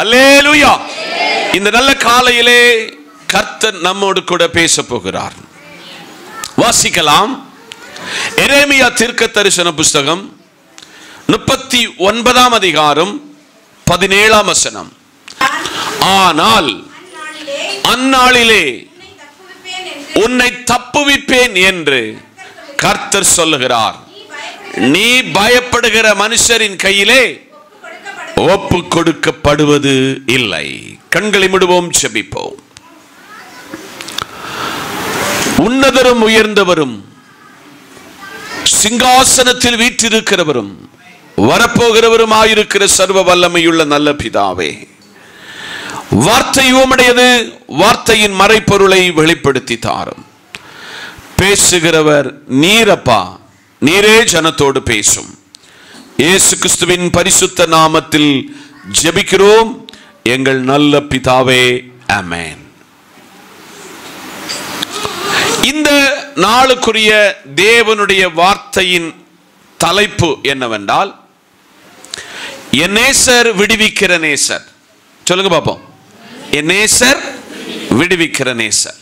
அல்லேலூயா. இந்த நல்ல காலையிலே கர்த்தர் நம்மோடு கூட பேச போகிறார். வாசிக்கலாம். எரேமியா தீர்க்க தரிசன புஸ்தகம் 39ஆம் அதிகாரம் 17ஆம் வசனம். ஆனால் அந்நாளிலே உன்னை தப்புவிப்பேன் என்று கர்த்தர் சொல்லுகிறார். நீ பயப்படுகிற மனுஷரின் கையிலே ஒப்பு கொடுக்கப்படுவது இல்லை. கண்களை மூடுவோம், ஜெபிப்போம். உன்னதரும் உயர்ந்தவரும் சிங்காசனத்தில் வீற்றிருக்கிறவரும் வரப்போகிறவருமாயிருக்கிற சர்வ வல்லமையுள்ள நல்ல பிதாவே, வார்த்தை உம்முடையது, வார்த்தையின் மறைப்பொருளை வெளிப்படுத்தி தாரும். பேசுகிறவர் நீரப்பா, நீரே ஜனத்தோடு பேசும். இயேசு கிறிஸ்துவின் பரிசுத்த நாமத்தில் ஜெபிக்கிறோம் எங்கள் நல்ல பிதாவே, ஆமென். இந்த நாளுக்குரிய தேவனுடைய வார்த்தையின் தலைப்பு என்னவென்றால், என் நேசர் விடுவிக்கிற நேசர். சொல்லுங்க பாப்போம். என் நேசர் விடுவிக்கிற நேசர்.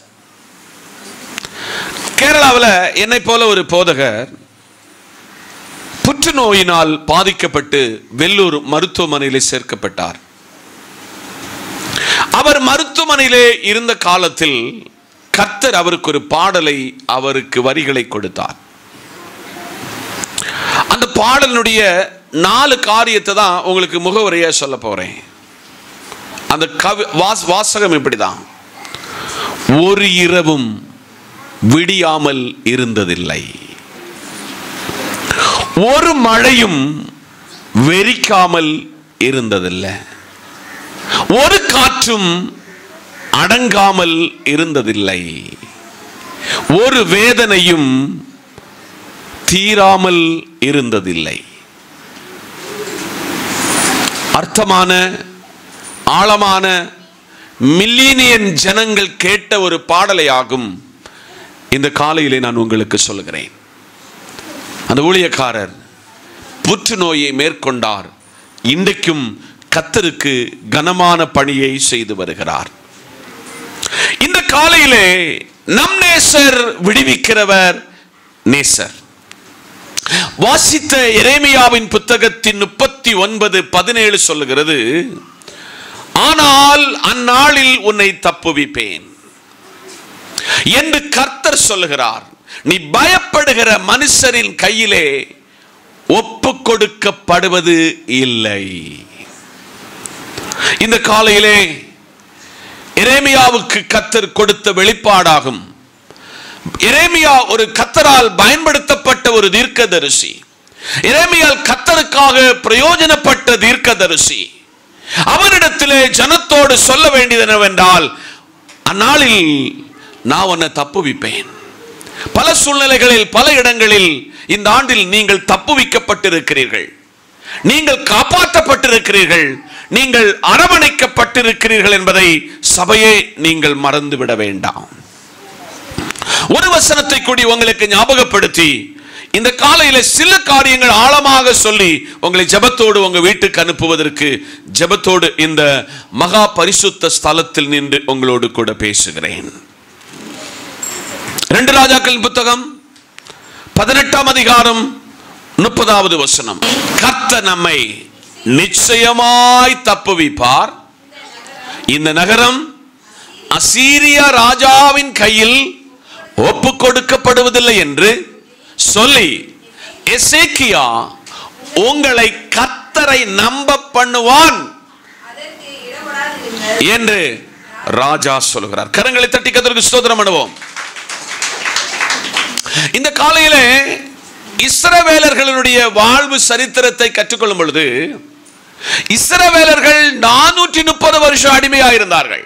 கேரளாவில் என்னை போல ஒரு போதகர் புற்றுநோயினால் பாதிக்கப்பட்டு வெள்ளூர் மருத்துவமனையில் சேர்க்கப்பட்டார். அவர் மருத்துவமனையிலே இருந்த காலத்தில் கர்த்தர் அவருக்கு ஒரு பாடலை, அவருக்கு வரிகளை கொடுத்தார். அந்த பாடலுடைய 4 காரியத்தை தான் உங்களுக்கு முகவுரையா சொல்ல போறேன். அந்த வாசகம் இப்படிதான்: ஒரு இரவும் விடியாமல் இருந்ததில்லை, ஒரு மழையும் வெறிக்காமல் இருந்ததில்லை, ஒரு காற்றும் அடங்காமல் இருந்ததில்லை, ஒரு வேதனையும் தீராமல் இருந்ததில்லை. அர்த்தமான, ஆழமான, மில்லியன் ஜனங்கள் கேட்ட ஒரு பாடலையாகும் இந்த காலையிலே நான் உங்களுக்கு சொல்லுகிறேன். அந்த ஊழியக்காரர் புற்றுநோயை மேற்கொண்டார். இன்றைக்கும் கர்த்தருக்கு கனமான பணியை செய்து வருகிறார். இந்த காலையிலே நம் நேசர் விடுவிக்கிறவர் நேசர். வாசித்த எரேமியாவின் புத்தகத்தின் 39:17 சொல்லுகிறது, ஆனால் அந்நாளில் உன்னை தப்புவிப்பேன் என்று கர்த்தர் சொல்லுகிறார். நீ பயப்படுகிற மனுஷரின் கையிலே ஒப்பு கொடுக்கப்படுவது இல்லை. இந்த காலையிலே எரேமியாவுக்கு கர்த்தர் கொடுத்த வெளிப்பாடாகும். எரேமியா ஒரு கர்த்தரால் பயன்படுத்தப்பட்ட ஒரு தீர்க்கதரிசி. எரேமியா கர்த்தருக்காக பிரயோஜனப்பட்ட தீர்க்கதரிசி. அவரிடத்திலே ஜனத்தோடு சொல்ல வேண்டியது என்னவென்றால், அந்நாளில் நான் உன்னை தப்புவிப்பேன். பல சூழ்நிலைகளில், பல இடங்களில் இந்த ஆண்டில் நீங்கள் தப்புவிக்கப்பட்டிருக்கிறீர்கள், நீங்கள் காப்பாற்றப்பட்டிருக்கிறீர்கள், நீங்கள் அரவணைக்கப்பட்டிருக்கிறீர்கள் என்பதை சபையே நீங்கள் மறந்துவிட வேண்டாம். ஒரு வசனத்தை கூடி உங்களுக்கு ஞாபகப்படுத்தி இந்த காலையில சில காரியங்கள் ஆழமாக சொல்லி உங்களை ஜெபத்தோடு உங்க வீட்டுக்கு அனுப்புவதற்கு ஜெபத்தோடு இந்த மகா பரிசுத்த ஸ்தலத்தில் நின்று உங்களோடு கூட பேசுகிறேன். 2 ராஜாக்களின் புத்தகம் 18ஆம் அதிகாரம் 30வது வசனம். கர்த்தர் நம்மை நிச்சயமாய் தப்புவிப்பார், இந்த நகரம் அசீரியா ராஜாவின் கையில் ஒப்பு கொடுக்கப்படுவதில்லை என்று சொல்லி எசேக்கியா உங்களை கர்த்தரை நம்ப பண்ணுவான் என்று ராஜா சொல்கிறார். கரங்களை தட்டி கர்த்தருக்கு ஸ்தோத்திரம் பண்ணுவோம். இந்த காலையிலே இஸ்ரவேலர்களுடைய வாழ்வு சரித்திரத்தை கற்றுக்கொள்ளும் பொழுது, இஸ்ரவேலர்கள் 430 வருஷம் அடிமையாயிருந்தார்கள்.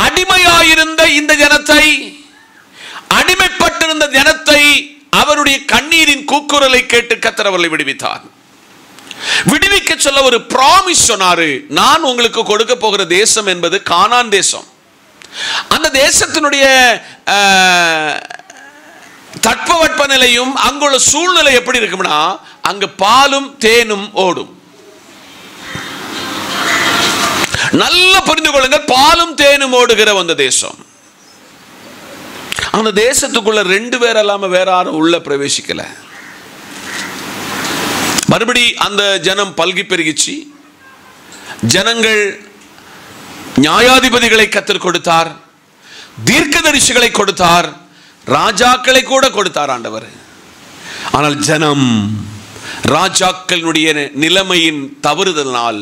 அடிமையாயிருந்த இந்த ஜனத்தை, அடிமைப்பட்டிருந்த ஜனத்தை அவருடைய கண்ணீரின் கூக்குரலை கேட்டு கர்த்தர் அவர்களை விடுவித்தார். விடுவிக்க சொல்ல ஒரு பிராமிஸ் சொன்னாரு. நான் உங்களுக்கு கொடுக்க போகிற தேசம் என்பது கானான் தேசம். அந்த தேசத்தினுடைய தட்பவெட்ப நிலையும் அங்குள்ள சூழ்நிலை எப்படி இருக்கும்னா, அங்கு பாலும் தேனும் ஓடும். நல்ல புரிந்து கொள்ளுங்கள், பாலும் தேனும் ஓடுகிற அந்த தேசம். அந்த தேசத்துக்குள்ள 2 பேர் இல்லாம வேற யாரும் உள்ள பிரவேசிக்கல. மறுபடி அந்த ஜனம் பல்கி பெருகிச்சு. ஜனங்கள் நியாயாதிபதிகளை கர்த்தர் கொடுத்தார், தீர்க்கதரிசிகளை கொடுத்தார், ராஜாக்களை கூட கொடுத்தார் ஆண்டவர். ஆனால் ஜனம் ராஜாக்களுடைய நிலைமையின் தவறுதலினால்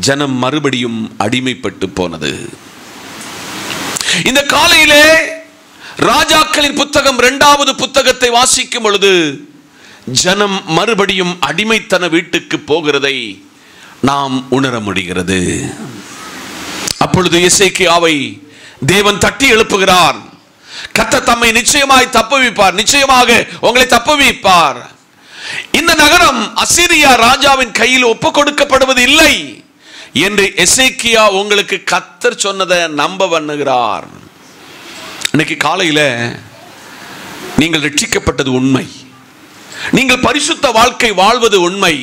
ஜனம் மறுபடியும் அடிமைப்பட்டு போனது. இந்த காலையிலே ராஜாக்களின் புத்தகம் 2வது புத்தகத்தை வாசிக்கும் பொழுது ஜனம் மறுபடியும் அடிமைத்தன வீட்டுக்கு போகிறதை நாம் உணர முடிகிறது. அப்பொழுது எசேக்கியாவை தேவன் தட்டி எழுப்புகிறார். கர்த்தர் தம்மை நிச்சயமாய் தப்புவிப்பார், நிச்சயமாக உங்களை தப்புவிப்பார். இந்த நகரம் அசீரியா ராஜாவின் கையில் ஒப்பு கொடுக்கப்படுவது இல்லை என்று எசேக்கியா உங்களுக்கு கர்த்தர் சொன்னதை நம்ப பண்ணுகிறார். இன்னைக்கு காலையில நீங்கள் ரட்சிக்கப்பட்டது உண்மை, நீங்கள் பரிசுத்த வாழ்க்கை வாழ்வது உண்மை.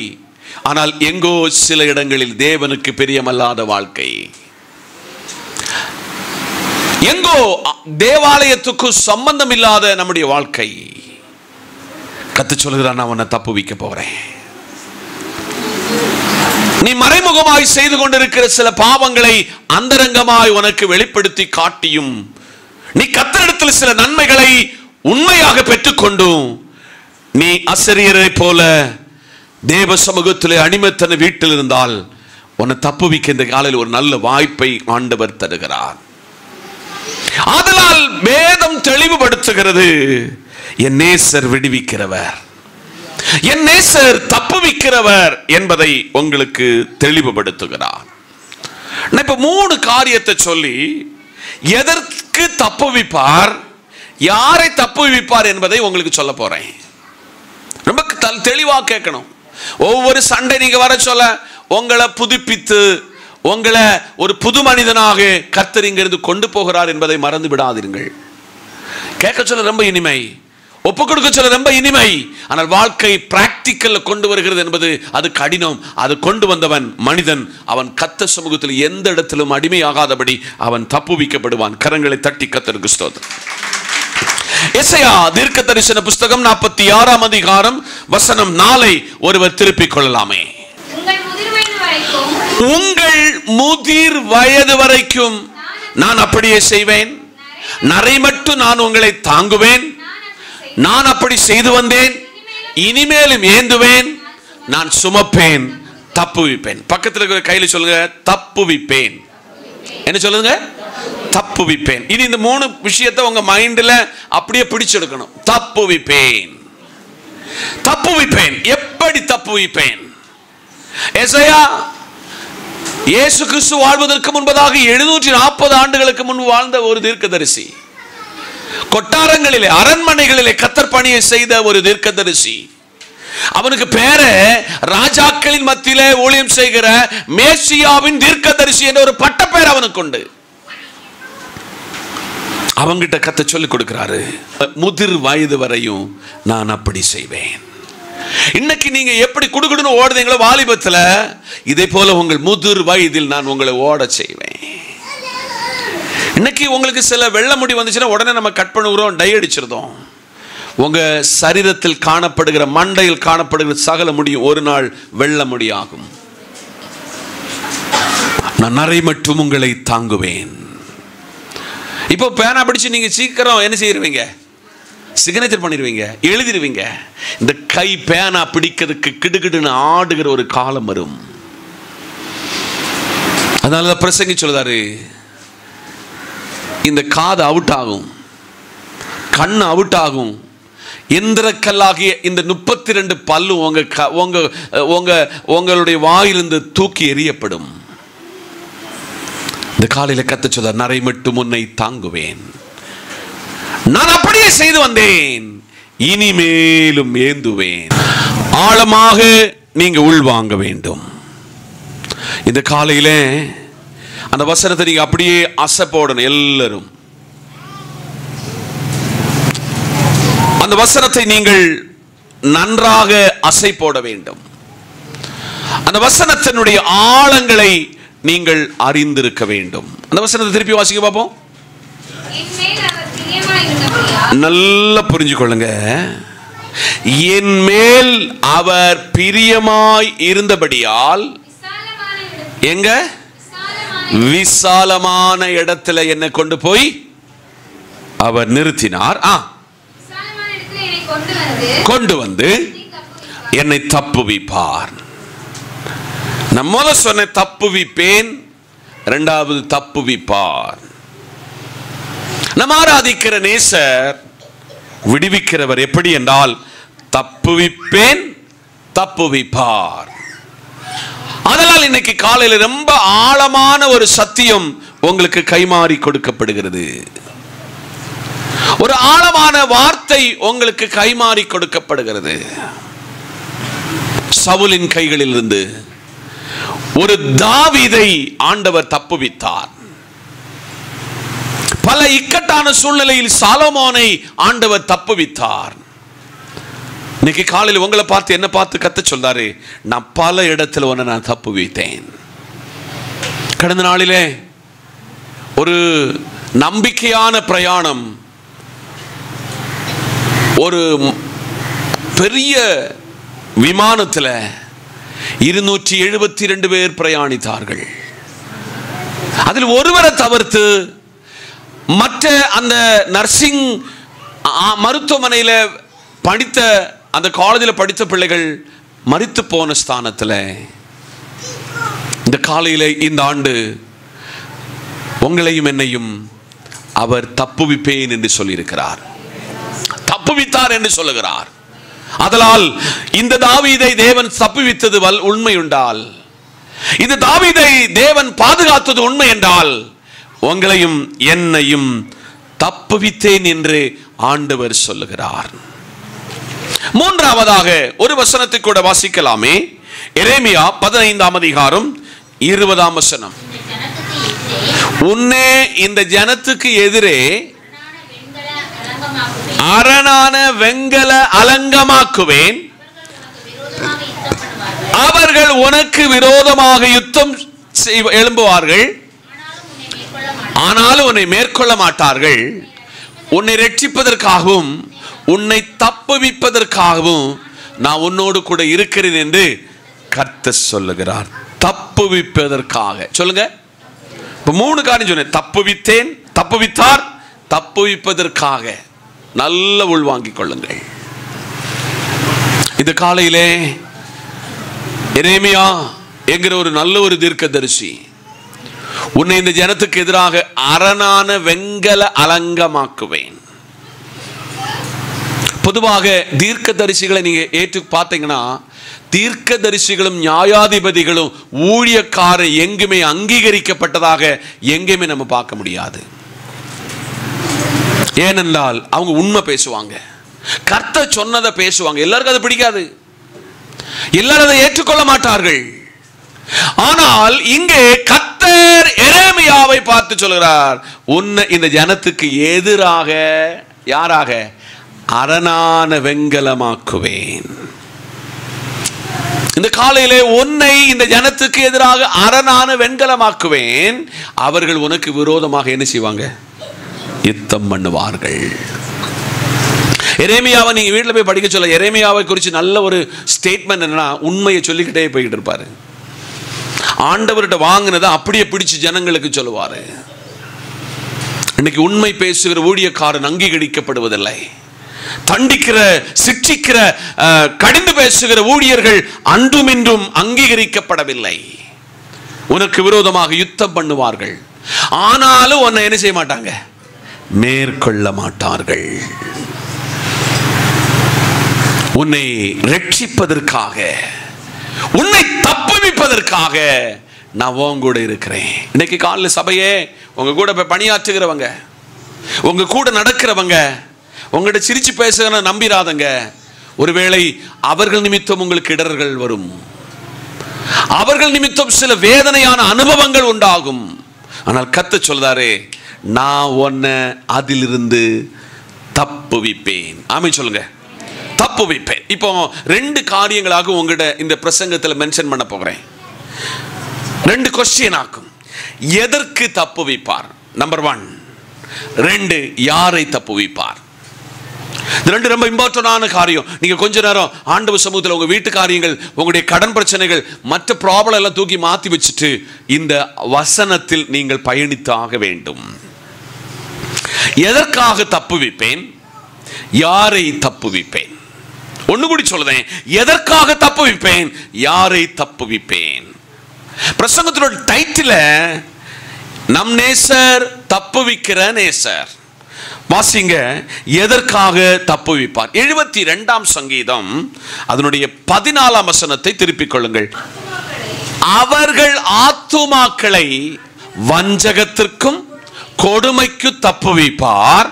ஆனால் எங்கோ சில இடங்களில் தேவனுக்கு பிரியமல்லாத வாழ்க்கை, எங்கோ தேவாலயத்துக்கு சம்பந்தம் இல்லாத நம்முடைய வாழ்க்கை. கர்த்தர் சொல்கிறார், நான் உன்னை தப்புவிக்க போறேன். நீ மறைமுகமாய் செய்து கொண்டிருக்கிற சில பாவங்களை அந்தரங்கமாய் உனக்கு வெளிப்படுத்தி காட்டியும், நீ கர்த்தரிடத்தில் சில நன்மைகளை உண்மையாக பெற்றுக்கொண்டும் நீ அசரியரை போல தேவ சமூகத்திலே அடிமைத்தன வீட்டில் இருந்தால் உன்னை தப்புவிக்க இந்த காலையில் ஒரு நல்ல வாய்ப்பை ஆண்டவர் தருகிறார். ஆதலால் வேதம் தெளிவுபடுத்துகிறது, என் நேசர் விடுவிக்கிறவர், என் நேசர் தப்புவிக்கிறவர் என்பதை உங்களுக்கு தெளிவுபடுத்துகிறார். இப்ப 3 காரியத்தை சொல்லி எதற்கு தப்புவிப்பார், யாரை தப்புவிப்பார் என்பதை உங்களுக்கு சொல்ல போறேன். ரொம்ப தெளிவா கேட்கணும். ஒவ்வொரு சண்டை நீங்க வர சொல்ல உங்களை புதுப்பித்து உங்களை ஒரு புது மனிதனாக கர்த்தர் இங்கிருந்து கொண்டு போகிறார் என்பதை மறந்து விடாதீர்கள். கேட்க சொல்ல ரொம்ப இனிமை, ஒப்பு கொடுக்க சொல்ல ரொம்ப இனிமை. ஆனால் வாழ்க்கை பிராக்டிக்கல்ல கொண்டு வருகிறது என்பது அது கடினம். அது கொண்டு வந்தவன் மனிதன், அவன் கர்த்தர் சமூகத்தில் எந்த இடத்திலும் அடிமையாகாதபடி அவன் தப்புவிக்கப்படுவான். கரங்களை தட்டி கர்த்தருக்கு ஸ்தோத்திரம். எசையா தீர்க்கதரிசன புஸ்தகம் 46ஆம் அதிகாரம் வசனம் 4 ஒருவர் திருப்பிக் கொள்ளலாமே. உங்கள் முதிர் வயது வரைக்கும் நான் அப்படியே செய்வேன், நரை மட்டும் நான் உங்களை தாங்குவேன், நான் அப்படி செய்து வந்தேன், இனிமேலும் ஏந்துவேன், நான் சுமப்பேன், தப்புவிப்பேன். பக்கத்தில் இருக்கிற கையில சொல்லுங்க, தப்புவிப்பேன். என்ன சொல்லுங்க? தப்புவிப்பேன். இனி இந்த 3 விஷயத்தை உங்க மைண்ட்ல அப்படியே பிடிச்செடுக்கணும். தப்புவிப்பேன், தப்புவிப்பேன். எப்படி தப்புவிப்பேன்? எசையா இயேசு கிறிஸ்து வாழ்வதற்கு முன்பதாக 740 ஆண்டுகளுக்கு முன்பு வாழ்ந்த ஒரு தீர்க்கதரிசி, கொட்டாரங்களிலே அரண்மனைகளிலே கர்த்தர் பணியை செய்த ஒரு தீர்க்கதரிசி. அவனுக்கு பேரு ராஜாக்களின் மத்தியிலே ஊழியம் செய்கிற மேசியாவின் தீர்க்கதரிசி என்ற ஒரு பட்டப்பேர் அவனுக்கு உண்டு. அவங்கிட்ட கர்த்தர் சொல்லிக் கொடுக்கிறாரு, முதிர் வயது வரையும் நான் அப்படி செய்வேன். இன்னைக்கு நீங்க எப்படி குடுகுடுன்னு ஓடுறீங்களோ வாலிபத்துல, இதே போல உங்கள் முதிர் வயதில் நான் உங்களை ஓட செய்வேன். இன்னைக்கு உங்களுக்கு சில வெள்ளை முடி வந்துச்சுன்னா உடனே நம்ம கட் பண்ணுகிறோம், டை அடிச்சிருந்தோம். உங்க சரீரத்தில் காணப்படுகிற மண்டையில் காணப்படுகிற சகல முடியும் ஒரு நாள் வெள்ளை முடியாகும். நான் நரை மட்டும் உங்களை தாங்குவேன். இப்போ பேனா பிடிச்சு நீங்க சீக்கிரம் என்ன செய்யறீங்க? சிக்னேச்சர் பண்ணிடுவீங்க, எழுதிடுவீங்க. இந்த கை பேனா பிடிக்கிறதுக்கு கிடுகிடுன்னு ஆடுகிற ஒரு காலம் வரும். அதனால பிரசங்கி சொல்றாரு, இந்த காது அவுட் ஆகும், கண்ணு அவுட் ஆகும், எந்திரக்கல்லாகிய இந்த 32 பல்லு உங்களுடைய வாயிலிருந்து தூக்கி எறியப்படும். இந்த காலையில கர்த்தர் சொல்றார், நரை மட்டும் உன்னை தாங்குவேன், நான் அப்படியே செய்து வந்தேன், இனிமேலும் ஏந்துவேன். ஆழமாக நீங்க உள்வாங்க வேண்டும். இந்த காலையில அந்த வசனத்தை நீங்க அப்படியே அசை போடணும். எல்லாரும் அந்த வசனத்தை நீங்கள் நன்றாக அசை போட வேண்டும். அந்த வசனத்தினுடைய ஆழங்களை நீங்கள் அறிந்திருக்க வேண்டும். அந்த வசனத்தை திருப்பி வாசிக்க பார்ப்போம். நல்லா புரிஞ்சுக்கொள்ளுங்க. என் மேல் அவர் பிரியமாய் இருந்தபடியால் எங்க விசாலமான இடத்துல என்னை கொண்டு போய் அவர் நிறுத்தினார். கொண்டு வந்து என்னை தப்புவிப்பார். நான் முதல்ல சொன்ன தப்புவிப்பேன், இரண்டாவது தப்புவிப்பார். நம்ம ஆராதிக்கிற நேசர் விடுவிக்கிறவர். எப்படி என்றால் தப்புவிப்பேன், தப்புவிப்பார். அதனால் இன்னைக்கு காலையில் ரொம்ப ஆழமான ஒரு சத்தியம் உங்களுக்கு கைமாறி கொடுக்கப்படுகிறது. ஒரு ஆழமான வார்த்தை உங்களுக்கு கைமாறி கொடுக்கப்படுகிறது. சவுலின் கைகளில் இருந்து ஒரு தாவீதை ஆண்டவர் தப்புவித்தார். பல இக்கட்டான சூழ்நிலையில் சாலமோனை ஆண்டவர் தப்புவித்தார். இன்னைக்கு காலையில் உங்களை பார்த்து என்ன பார்த்து கத்த சொல்றாரு, நான் பல இடத்துல உன்னை நான் தப்புவித்தேன். கடந்த நாளிலே ஒரு நம்பிக்கையான பிரயாணம், ஒரு பெரிய விமானத்தில் 272 பேர் பிரயாணித்தார்கள். அதில் ஒருவரை தவிர்த்து மற்ற அந்த நர்சிங் மருத்துவமனையில் படித்த அந்த காலேஜில் படித்த பிள்ளைகள் மரித்து போன ஸ்தானத்தில் இந்த காலையில் இந்த ஆண்டு உங்களையும் என்னையும் அவர் தப்புவிப்பேன் என்று சொல்லியிருக்கிறார். தப்புவித்தார் என்று சொல்லுகிறார். அதனால் இந்த தாவீதை தேவன் தப்புவித்தது உண்மை உண்டால், இந்த தாவீதை தேவன் பாதுகாத்தது உண்மை என்றால், உங்களையும் என்னையும் தப்புவித்தேன் என்று ஆண்டவர் சொல்லுகிறார். மூன்றாவதாக ஒரு வசனத்தை கூட வாசிக்கலாமே. எரேமியா 15ஆம் அதிகாரம் 20ஆம் வசனம். உன்னே இந்த ஜனத்துக்கு எதிரே அரணான வெங்கல அலங்கமாக்குவேன், அவர்கள் உனக்கு விரோதமாக யுத்தம் எழும்புவார்கள், ஆனாலும் உன்னை மேற்கொள்ள மாட்டார்கள். உன்னை ரட்சிப்பதற்காகவும் உன்னை தப்புவிப்பதற்காகவும் நான் உன்னோடு கூட இருக்கிறேன் என்று கர்த்தர் சொல்லுகிறார். தப்புவிப்பதற்காக சொல்லுங்க. இப்ப 3 காரியம் சொன்னேன். தப்புவித்தேன், தப்புவித்தார், தப்புவிப்பதற்காக. நல்ல உள்வாங்கிக் கொள்ளுங்கள். இந்த காலையிலே எரேமியா என்கிற ஒரு நல்ல ஒரு தீர்க்கதரிசி உன்னை இந்த ஜனத்துக்கு எதிராக அரணான வெங்கல அலங்கமாக்குவேன். பொதுவாக தீர்க்கதரிசிகளை நீங்க ஏற்று பார்த்தீங்கன்னா, தீர்க்கதரிசிகளும் நியாயாதிபதிகளும் ஊழியக்காரர் எங்குமே அங்கீகரிக்கப்பட்டதாக எங்குமே நம்ம பார்க்க முடியாது. ஏனென்றால் அவங்க உண்மை பேசுவாங்க, கர்த்தர் சொன்னதை பேசுவாங்க. எல்லாருக்கும் அது பிடிக்காது, எல்லாரும் அதை ஏற்றுக்கொள்ள மாட்டார்கள். ஆனால் இங்கே கர்த்தர் எரேமியாவை பார்த்து சொல்கிறார், உன்னை இந்த ஜனத்துக்கு எதிராக யாராக அரணான வெங்கலமாக்குவேன். இந்த காலையிலே உன்னை இந்த ஜனத்துக்கு எதிராக அரணான வெண்கலமாக்குவேன். அவர்கள் உனக்கு விரோதமாக என்ன செய்வாங்க? யுத்தம் பண்ணுவார்கள். எரேமியாவை நீங்க வீட்டில் போய் படிக்க சொல்ல, எரேமியாவை குறித்து நல்ல ஒரு ஸ்டேட்மெண்ட் என்னன்னா, உண்மையை சொல்லிக்கிட்டே போய்கிட்டு இருப்பாரு. ஆண்டவர்கிட்ட வாங்கினதை அப்படியே பிடிச்சு ஜனங்களுக்கு சொல்லுவாரு. இன்னைக்கு உண்மை பேசுகிற ஊழியக்காரன் அங்கீகரிக்கப்படுவதில்லை. தண்டிக்கிற, சிக்ஷிக்கிற, கடிந்து பேசுகிற ஊழியர்கள் அன்றும் இன்றும் அங்கீகரிக்கப்படவில்லை. உனக்கு விரோதமாக யுத்தம் பண்ணுவார்கள், ஆனாலும் உன்னை என்ன செய்ய மாட்டாங்க? மேற்கொள்ள மாட்டார்கள். உன்னை ரட்சிப்பதற்காக, உன்னை தப்புவிப்பதற்காக நான் உன் கூட இருக்கிறேன். இன்னைக்கு காலையில் சபையே, உங்க கூட பணியாற்றுகிறவங்க, உங்க கூட நடக்கிறவங்க, உங்கள்கிட்ட சிரிச்சு பேசுகிற நம்பிராதங்க. ஒருவேளை அவர்கள் நிமித்தம் உங்களுக்கு இடர்கள் வரும், அவர்கள் நிமித்தம் சில வேதனையான அனுபவங்கள் உண்டாகும். ஆனால் கர்த்தர் சொல்றாரே, நான் உன்னை அதிலிருந்து தப்புவிப்பேன். ஆமென் சொல்லுங்க. தப்புவிப்பேன். இப்போ 2 காரியங்களாக உங்கள்கிட்ட இந்த பிரசங்கத்தில் மென்ஷன் பண்ண போகிறேன். 2 கொஸ்டின் ஆக்கும். எதற்கு தப்புவிப்பார்? நம்பர் 1. 2, யாரை தப்புவிப்பார்? இந்த 2 ரொம்ப இம்பார்ட்டன்டான காரியம். நீங்க கொஞ்ச நேரம் ஆண்டவர் சமூகத்தில் உங்க வீட்டு காரியங்கள், உங்களுடைய கடன் பிரச்சனைகள், மற்ற ப்ராப்ளம் எல்லாம் தூக்கி மாத்தி வச்சுட்டு இந்த வசனத்தில் நீங்கள் பயணித்தாக வேண்டும். எதற்காக தப்புவிப்பேன், யாரை தப்புவிப்பேன்? ஒண்ணு கூடி சொல்லுதேன், எதற்காக தப்புவிப்பேன், யாரை தப்புவிப்பேன். பிரசங்கத்தோட டைட்டில் நம் நேசர் தப்புவிக்கிற நேசர். வாசிங்க, எதற்காக தப்புவிப்பார். 72ஆம் சங்கீதம் அதனுடைய 14ஆம் வசனத்தை திருப்பிக் கொள்ளுங்கள். அவர்கள் ஆத்துமாக்களை வஞ்சகத்திற்கும் கொடுமைக்கு தப்புவிப்பார்,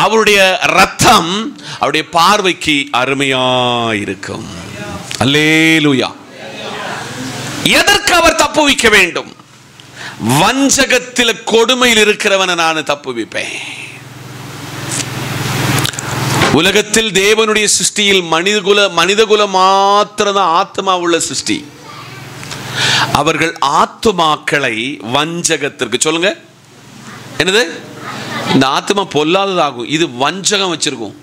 அவருடைய ரத்தம் அவருடைய பார்வைக்கு அருமையாயிருக்கும். அல்லேலூயா. எதற்கு அவர் தப்புவிக்க வேண்டும்? வஞ்சகத்தில் கொடுமையில் இருக்கிறவனை நான் தப்புவிப்பேன். உலகத்தில் தேவனுடைய சிருஷ்டியில் மனிதகுல மாத்திரதான் ஆத்மா உள்ள சிருஷ்டி. அவர்கள் ஆத்துமாக்களை வஞ்சகத்திற்கு, சொல்லுங்க என்னது, இந்த ஆத்மா பொல்லாததாகும், இது வஞ்சகம் வச்சிருக்கும்,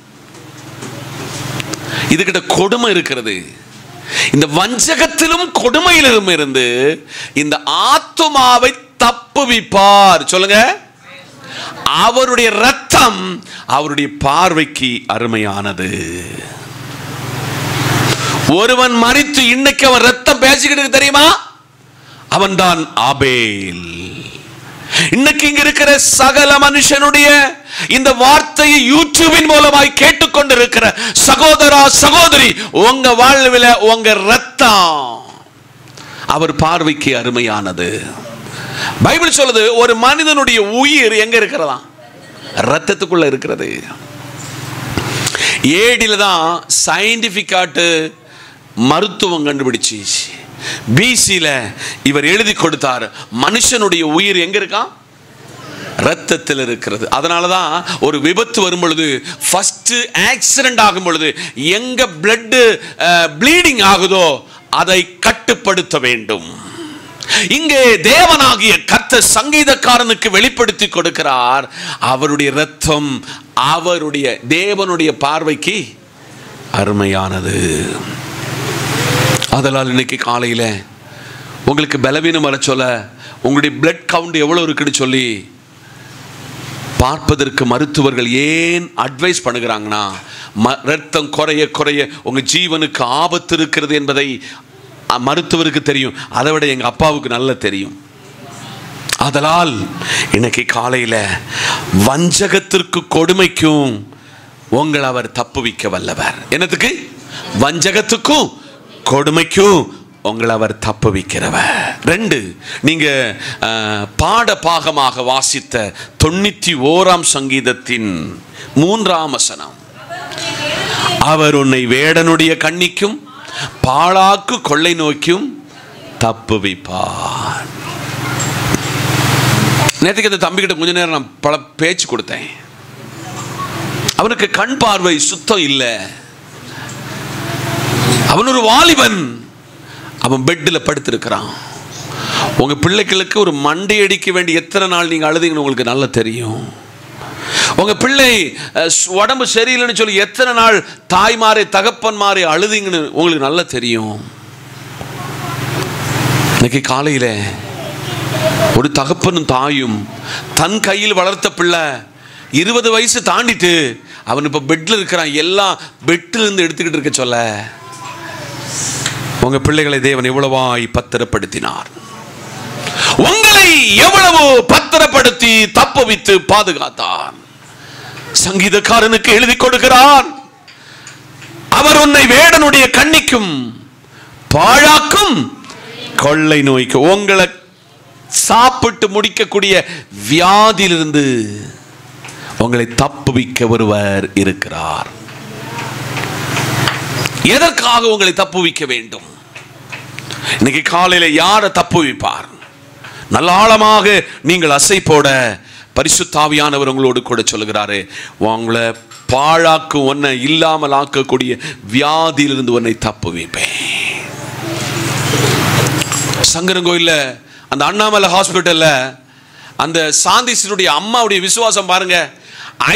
இதுகிட்ட கொடுமை இருக்கிறது. இந்த வஞ்சகத்திலும் கொடுமையிலும் இருந்து இந்த ஆத்துமாவை தப்புவிப்பார். சொல்லுங்க, அவருடைய ரத்தம் அவருடைய பார்வைக்கு அருமையானது. ஒருவன் மரித்து இன்னைக்கு அவன் ரத்தம் பேசிக்கிட்டு தெரியுமா? அவன் தான் ஆபேல். இன்னைக்கு இங்க இருக்கிற சகல மனுஷனுடைய இந்த வார்த்தையை யூடியூபின் மூலமாய் கேட்டுக்கொண்டிருக்கிற சகோதரா சகோதரி, உங்க வாழ்வில் உங்க ரத்தம் அவர் பார்வைக்கு அருமையானது. பைபிள் சொல்லுது, ஒரு மனிதனுடைய உயிர் எங்க இருக்கிறதா? ரத்தத்துக்குள்ள இருக்கிறது. ஏடில தான் சயின்டிபிக்காட்டு மருத்துவம் கண்டுபிடிச்சு பிசில இவர் எழுதி கொடுத்தார், மனுஷனுடைய உயிர் எங்க இருக்கா? ரத்தத்தில் இருக்கிறது. அதனாலதான் ஒரு விபத்து வரும் பொழுது, ஃபர்ஸ்ட் ஆக்சிடென்ட் ஆகும் பொழுது எங்க பிளட் ப்ளீடிங் ஆகுதோ அதை கட்டுப்படுத்த வேண்டும். இங்கே தேவனாகிய கர்த்தர் சங்கீதக்காரனுக்கு வெளிப்படுத்தி கொடுக்கிறார், அவருடைய ரத்தம் அவருடைய தேவனுடைய பார்வைக்கு அருமையானது. அதனால் இன்னைக்கு காலையில் உங்களுக்கு பலவீனம் வர சொல்ல, உங்களுடைய பிளட் கவுண்ட் எவ்வளவு இருக்குன்னு சொல்லி பார்ப்பதற்கு மருத்துவர்கள் ஏன் அட்வைஸ் பண்ணுகிறாங்கன்னா, ரத்தம் குறைய குறைய உங்க ஜீவனுக்கு ஆபத்து இருக்கிறது என்பதை மருத்துவருக்கு தெரியும். அதை விட எங்க அப்பாவுக்கு நல்லா தெரியும். அதனால் இன்னைக்கு காலையில வஞ்சகத்திற்கு கொடுமைக்கும் உங்களை அவர் தப்புவிக்க வல்லவர். என்னத்துக்கு? வஞ்சகத்துக்கும் கொடுமைக்கும் உங்களை அவர் தப்புவிக்கிறவர். 2, நீங்க பாட பாகமாக வாசித்த 91ஆம் சங்கீதத்தின் 3ஆம் வசனம், அவர் உன்னை வேடனுடைய கண்ணிக்கும் பாழாக்கு கொள்ளை நோக்கியும் தப்புவிப்பார். நேற்றுக்கு அந்த தம்பிக்கிட்ட கொஞ்ச நேரம் நான் பல பேச்சு கொடுத்தேன். அவனுக்கு கண் பார்வை சுத்தம் இல்லை. அவன் ஒரு வாலிபன், அவன் பெட்டில் படுத்திருக்கிறான். உங்க பிள்ளைகளுக்கு ஒரு மண்டை அடிக்க வேண்டிய எத்தனை நாள் நீங்க அழுதீங்கன்னு உங்களுக்கு நல்லா தெரியும். உங்க பிள்ளை உடம்பு சரியில்லைன்னு சொல்லி எத்தனை நாள் தாய்மாரே தகப்பன்மாரே அழுதீங்கன்னு உங்களுக்கு நல்லா தெரியும். இன்னைக்கு காலையில ஒரு தகப்பனும் தாயும் தன் கையில் வளர்த்த பிள்ளை 20 வயசு தாண்டிட்டு அவன் இப்ப பெட்ல இருக்கிறான், எல்லாம் பெட்ல இருந்து எடுத்துக்கிட்டு இருக்க சொல்ல, உங்க பிள்ளைகளை தேவன் எவ்வளவாய் பத்திரப்படுத்தினார், உங்களை எவ்வளவு பத்திரப்படுத்தி தப்புவித்து பாதுகாத்தார். சங்கீதக்காரனுக்கு எழுதி கொடுக்கிறார், அவர் உன்னை வேடனுடைய கண்ணிக்கும் பாழாக்கும் கொள்ளை நோய்க்கு, உங்களை சாப்பிட்டு முடிக்கக்கூடிய வியாதியிலிருந்து உங்களை தப்புவிக்க ஒருவர் இருக்கிறார். எதற்காக உங்களை தப்புவிக்க வேண்டும்? இன்னைக்கு காலையில யாரை தப்புவிப்பார்? நல்ல ஆழமாக நீங்கள் அசை போட பரிசுத்த ஆவியானவர் உங்களோடு கூட சொல்லுகிறாரு, உங்களை பாழாக்கும், உன்னை இல்லாமல் ஆக்கக்கூடிய வியாதியிலிருந்து உன்னை தப்புவிப்பேன். சங்கரங்கோயில்ல அந்த அண்ணாமலை ஹாஸ்பிட்டல்ல அந்த சாந்திஸ்டருடைய அம்மாவுடைய விசுவாசம் பாருங்க.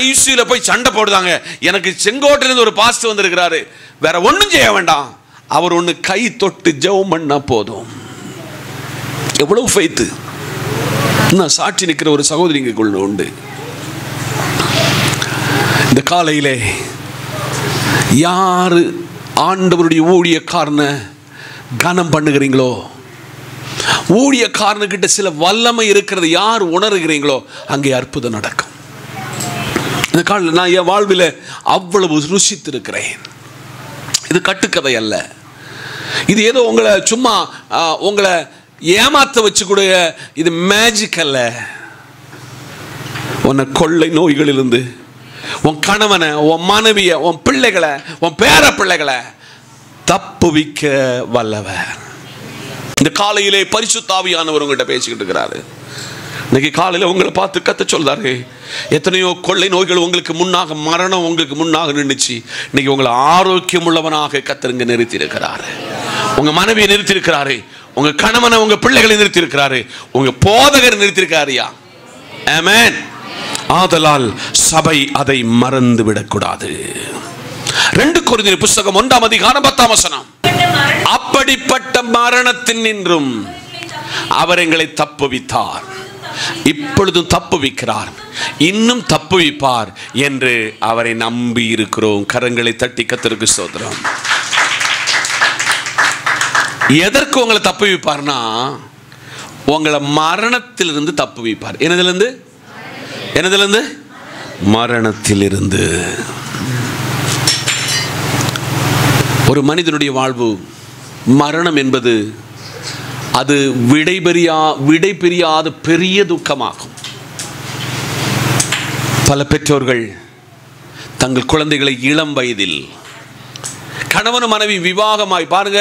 ஐசியூல போய் சண்டை போடுதாங்க. எனக்கு செங்கோட்டையிலிருந்து ஒரு பாஸ்டர் வந்திருக்கிறாரு, வேற ஒன்றும் செய்ய வேண்டாம், அவர் ஒன்று கை தொட்டு ஜெபம் பண்ணா போதும். எவ்வளவு ஃபெய்த்! நான் சாட்சி நிற்கிற ஒரு சகோதரிக்குள்ள உண்டு. இந்த காலையிலே யாரு ஆண்டவருடைய ஊழியக்காரனை கனம் பண்ணுகிறீங்களோ, ஊழியக்காரனுக்கிட்ட சில வல்லமை இருக்கிறது யார் உணர்கிறீங்களோ, அங்கே அற்புதம் நடக்கும். இந்த காலையில் நான் என் வாழ்வில் அவ்வளவு ருசித்திருக்கிறேன். இது கட்டுக்கதை அல்ல, இது ஏதோ உங்களை சும்மா உங்களை ஏமாத்த வச்சு கூட, இது மேஜிக் அல்ல. உன்னை கொள்ளை நோய்களிலிருந்து, உன் கணவனை, உன் மனைவியை, உன் பிள்ளைகளை, உன் பேர பிள்ளைகளை தப்புவிக்க வல்லவர். இந்த காலையிலே பரிசுத்த ஆவியானவர் உங்கள்கிட்ட பேசிக்கிட்டு இருக்கிறாரு. இன்னைக்கு காலையில் உங்களை பார்த்து கத்த சொல்றாரு. எத்தனையோ கொள்ளை நோய்கள் உங்களுக்கு முன்னாக, மரணம் உங்களுக்கு முன்னாக நின்றுச்சு. இன்னைக்கு உங்களை ஆரோக்கியம் உள்ளவனாக கத்தருங்க நிறுத்தி இருக்கிறாரு. உங்க மனைவியை நிறுத்தி இருக்கிறாரு, உங்க கணவனை, உங்க பிள்ளைகளை நிறுத்தி இருக்கிறாரு, உங்க போதகர் நிறுத்தி இருக்காருயா. ஆமென். ஆதலால் சபை அதை மறந்து விடக்கூடாது. 2 கொரிந்தியர் புத்தகம் 1ஆம் அதிகாரம் 10ஆம் வசனம். அப்படிப்பட்ட மரணத்தின் நின்றும் அவர் எங்களை தப்புவித்தார், இப்பொழுதும் தப்புவிக்கிறார், இன்னும் தப்புவிப்பார் என்று அவரை நம்பி இருக்கிறோம். கரங்களை தட்டி கர்த்தருக்கு ஸ்தோத்திரம். எதற்கு உங்களை தப்புவிப்பார்னா, உங்களை மரணத்திலிருந்து தப்புவிப்பார். என்னதிலிருந்து? என்னதிலிருந்து? மரணத்திலிருந்து. ஒரு மனிதனுடைய வாழ்வு, மரணம் என்பது அது விடை பெரியாத பெரிய துக்கமாகும். பல பெற்றோர்கள் தங்கள் குழந்தைகளை இளம் வயதில், கணவன் மனைவி விவாகமாய் பாருங்க,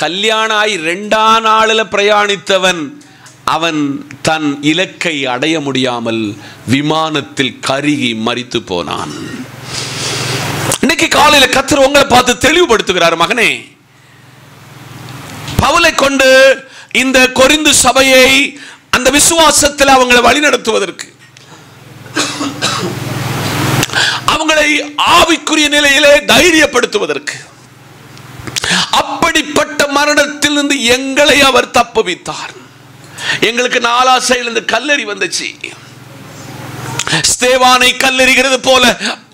கல்யாணம் ஆகி 2ஆம் நாளில் பிரயாணித்தவன் அவன் தன் இலக்கை அடைய முடியாமல் விமானத்தில் கருகி மரித்து போனான். இன்னைக்கு காலையில் கர்த்தர் உங்களை பார்த்து தெளிவுபடுத்துகிறார். மகனே, பவுலை கொண்டு இந்த கொரிந்து சபையை அந்த விசுவாசத்தில் அவங்களை வழிநடத்துவதற்கு, அவங்களை ஆவிக்குரிய நிலையிலே தைரியப்படுத்துவதற்கு, அப்படிப்பட்ட மரணத்திலிருந்து எங்களை அவர் தப்புவித்தார். எங்களுக்கு 4 சைடிலிருந்து கல்லறி வந்துச்சு. ஸ்தேவானை கல்லறிகிறது போல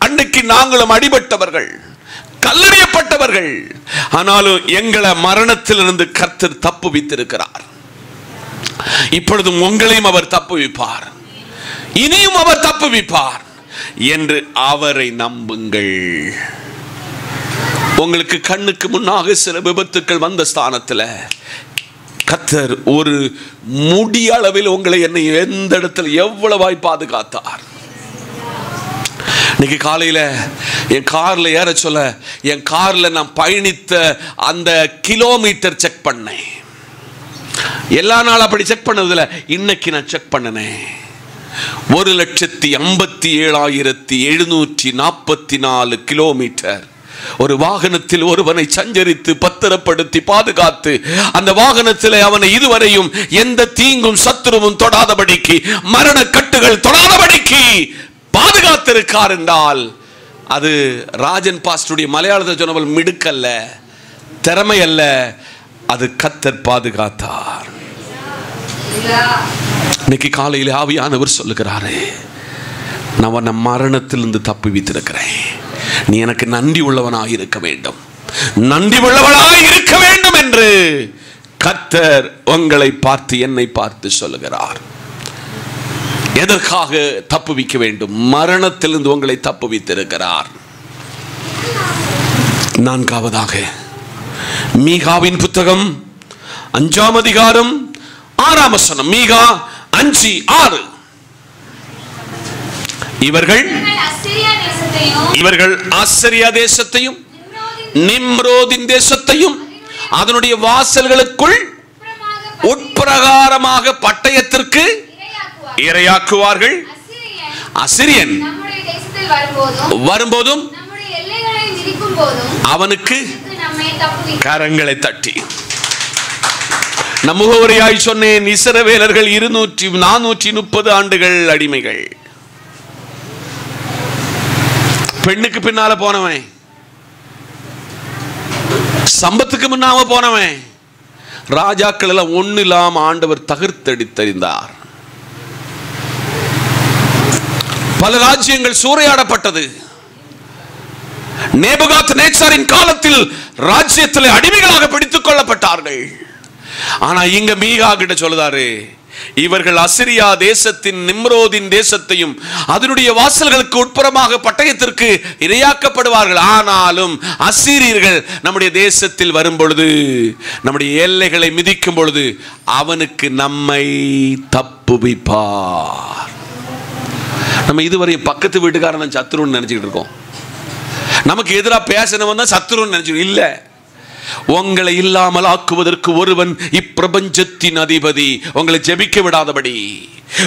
அன்னைக்கு நாங்களும் அடிபட்டவர்கள், கல்லறியப்பட்டவர்கள். ஆனாலும் எங்களை மரணத்திலிருந்து கர்த்தர் தப்புவித்திருக்கிறார். இப்பொழுதும் உங்களையும் அவர் தப்புவிப்பார், இனியும் அவர் தப்புவிப்பார் என்று அவரை நம்புங்கள். உங்களுக்கு கண்ணுக்கு முன்னாக சில விபத்துக்கள் வந்த ஸ்தானத்தில் கர்த்தர் ஒரு முடியளவில் உங்களை, என்னை எந்த இடத்துல எவ்வளவாய் பாதுகாத்தார். இன்னைக்கு காலையில் என் காரில் ஏற சொல்ல, என் காரில் நான் பயணித்த அந்த கிலோமீட்டர் செக் பண்ணேன். எல்லா நாளும் அப்படி செக் பண்ணதில்லை, இன்னைக்கு நான் செக் பண்ணினேன். 1,57,744 கிலோமீட்டர் ஒரு வாகனத்தில் ஒருவனை சஞ்சரித்து பத்திரப்படுத்தி பாதுகாத்து, அந்த வாகனத்தில் அவனை இதுவரையும் எந்த தீங்கும் சத்துருவும் தொடாதபடிக்கு, மரண கட்டுகள் தொடாதபடிக்கு பாதுகாத்திருக்கார் என்றால், அது ராஜன் பாஸ்டருடைய மலையாளத்தை சொன்னவள் மிடுக்கல்ல, திறமை அல்ல, அது கர்த்தர் பாதுகாத்தார். இன்னைக்கு காலையில் ஆவியானவர் சொல்லுகிறாரு, நான் உன்னை மரணத்திலிருந்து தப்புவித்திருக்கிறேன், நீ எனக்கு நன்றி உள்ளவனாக இருக்க வேண்டும், நன்றி உள்ளவனாக இருக்க வேண்டும் என்று கர்த்தர் உங்களை பார்த்து, என்னை பார்த்து சொல்லுகிறார். எதற்காக தப்புவிக்க வேண்டும்? மரணத்திலிருந்து உங்களை தப்புவித்திருக்கிறார். 4ஆவதாக மீகாவின் புத்தகம் 5ஆம் அதிகாரம் 6ஆம் வசனம். மீகா 5:6. இவர்கள் அசீரியா தேசத்தையும் நிம்ரோதின் தேசத்தையும் அதனுடைய வாசல்களுக்குள் உட்பிரகாரமாக பட்டயத்திற்கு இரையாக்குவார்கள். அசிரியன் வரும்போதும் அவனுக்கு கரங்களை தட்டி, நம் முகவரியாய் சொன்னேன், இஸ்ரவேலர்கள் 430 ஆண்டுகள் அடிமைகள். பெண்ணுக்கு பின்னால போனவன், சம்பத்துக்கு முன்னாம போனவன், ராஜாக்கள் எல்லாம் ஒண்ணு இல்லாம ஆண்டவர் தகர்த்தடித்தறிந்தார். பல ராஜ்யங்கள் சூறையாடப்பட்டது. நேபுகாத்நேச்சாரின் காலத்தில் ராஜ்யத்தில் அடிமைகளாக பிடித்துக் கொள்ளப்பட்டார்கள். ஆனா இங்க மீகா கிட்ட சொல்லுதாரு, இவர்கள் அசிரியா தேசத்தின் நிம்ரோதின் தேசத்தையும் அதனுடைய வாசல்களுக்கு உட்புறமாக பட்டயத்திற்கு இரையாக்கப்படுவார்கள். ஆனாலும் அசீரியர்கள் நம்முடைய தேசத்தில் வரும் பொழுது, நம்முடைய எல்லைகளை மிதிக்கும் பொழுது அவனுக்கு நம்மை தப்புவிப்பார். நம்ம இதுவரை பக்கத்து வீட்டுக்காரன் சத்துருன்னு நினைச்சுக்கிட்டு இருக்கோம். நமக்கு எதிராக பேசணும் தான் சத்துருன்னு நினைச்சு இல்ல. உங்களை இல்லாமல் ஆக்குவதற்கு ஒருவன் இப்பிரபஞ்சத்தின் அதிபதி. உங்களை ஜெபிக்க விடாதபடி,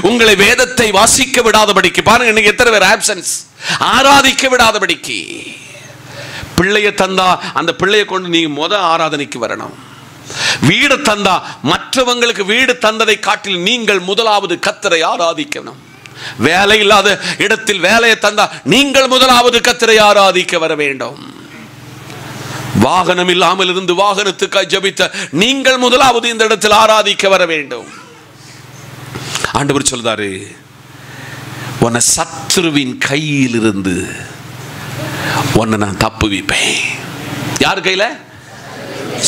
உங்களை வேதத்தை வாசிக்க விடாதபடிக்கு, பாருங்க இன்னைக்கு எத்தனை பேர் ஆப்சன்ஸ், ஆராதிக்க விடாதபடிக்கு. பிள்ளைய தந்தா அந்த பிள்ளைய கொண்டு நீங்க ஆராதனைக்கு வரணும். வீடு தந்தா மற்றவங்களுக்கு வீடு தந்ததை காட்டில் நீங்கள் முதலாவது கர்த்தரை ஆராதிக்கணும். வேலை இல்லாத இடத்தில் வேலையை தந்தா நீங்கள் முதலாவது கர்த்தரை ஆராதிக்க வர வேண்டும். வாகனம் இல்லாமல் இருந்து வாகனத்துக்காய் ஜெபித்த நீங்கள் முதலாவது இந்த இடத்தில் ஆராதிக்க வர வேண்டும். ஆண்டவர் சொல்றாரு, உன்னை சத்துருவின் கையில் இருந்து உன்னை நான் தப்புவிப்பேன். யார் கையில?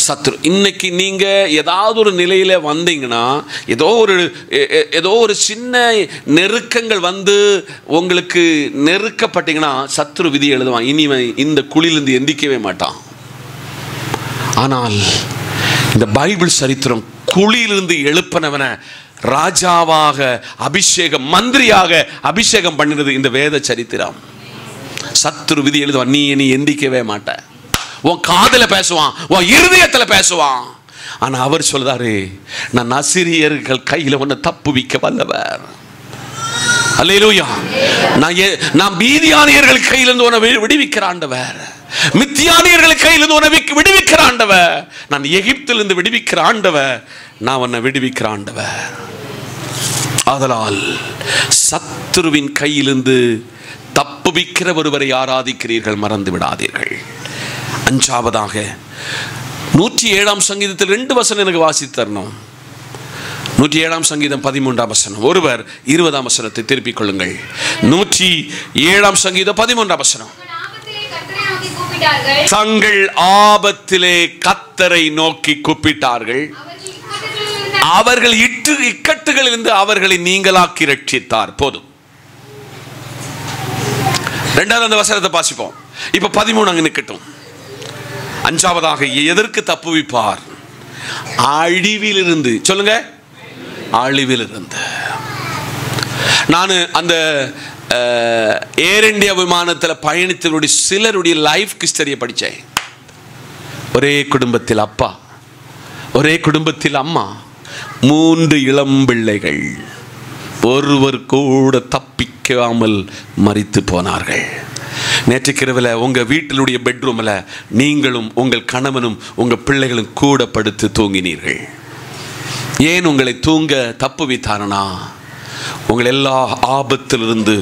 சத்துரு. இன்னைக்கு நீங்க ஏதாவது ஒரு நிலையில வந்தீங்கன்னா, ஏதோ ஒரு சின்ன நெருக்கங்கள் வந்து உங்களுக்கு நெருக்கப்பட்டீங்கன்னா சத்துரு விதி எழுதுவான், இனி இந்த குழியிலிருந்து எந்திக்கவே மாட்டான். ஆனால் இந்த பைபிள் சரித்திரம் குழியிலிருந்து எழுப்பினவனை ராஜாவாக அபிஷேகம், மந்திரியாக அபிஷேகம் பண்ணினது இந்த வேத சரித்திரம். சத்துரு விதி எழுதுவான், நீ எந்திக்கவே மாட்ட. உன் காதுல பேசுவான், உன் இருதயத்துல பேசுவான். ஆனா அவர் சொல்றாரு, நான் அசீரியர்கள் கையில உன்னை தப்புவிக்க வல்லவர். அல்லேலூயா. நான் மீதியானியர்கள் கையிலிருந்து உன்னை விடுவிக்கிற ஆண்டவர். மித்தியானியர்கள் கையிலிருந்து உன்னை விடுவிக்கிற ஆண்டவர். நான் எகிப்திலிருந்து விடுவிக்கிற ஆண்டவர். நான் உன்னை விடுவிக்கிற ஆண்டவர். ஆதலால் சத்துருவின் கையிலிருந்து தப்புவிக்கிற ஒருவரை ஆராதிக்கிறீர்கள், மறந்து விடாதீர்கள். அஞ்சாவதாக 107ஆம் சங்கீதத்தில் 2 வசனம் எனக்கு வாசித்து தரணும். 107ஆம் சங்கீதம் 13ஆம் வசனம். ஒருவர் 20ஆம் வசனத்தை திருப்பிக் கொள்ளுங்கள். 107ஆம் சங்கீதம் 13ஆம் வசனம். தங்கள் ஆபத்திலே கர்த்தரை நோக்கி கூப்பிட்டார்கள், அவர்கள் இக்கட்டுகளிலிருந்து அவர்களை நீங்களாக்கி ரட்சித்தார். போதும். இரண்டாவது அந்த வசனத்தை வாசிப்போம். இப்ப 13 அங்க நிக்கட்டும். அஞ்சாவதாக எதற்கு தப்புவிப்பார்? அழிவிலிருந்து. சொல்லுங்க, அழிவிலிருந்து. நான் அந்த ஏர் இந்தியா விமானத்தில் பயணித்தவருடைய சிலருடைய லைஃப் ஹிஸ்டரியை படித்தேன். ஒரே குடும்பத்தில் அப்பா, ஒரே குடும்பத்தில் அம்மா, 3 இளம் பிள்ளைகள், ஒருவர் கூட தப்பிக்காமல் மரித்து போனார்கள். நேற்றுக்கிரவில் உங்கள் வீட்டிலுடைய பெட்ரூமில் நீங்களும் உங்கள் கணவனும் உங்கள் பிள்ளைகளும் கூட படுத்து தூங்கினீர்கள். ஏன் உங்களை தூங்க தப்புவித்தாரனா? உங்கள் எல்லா ஆபத்திலிருந்து,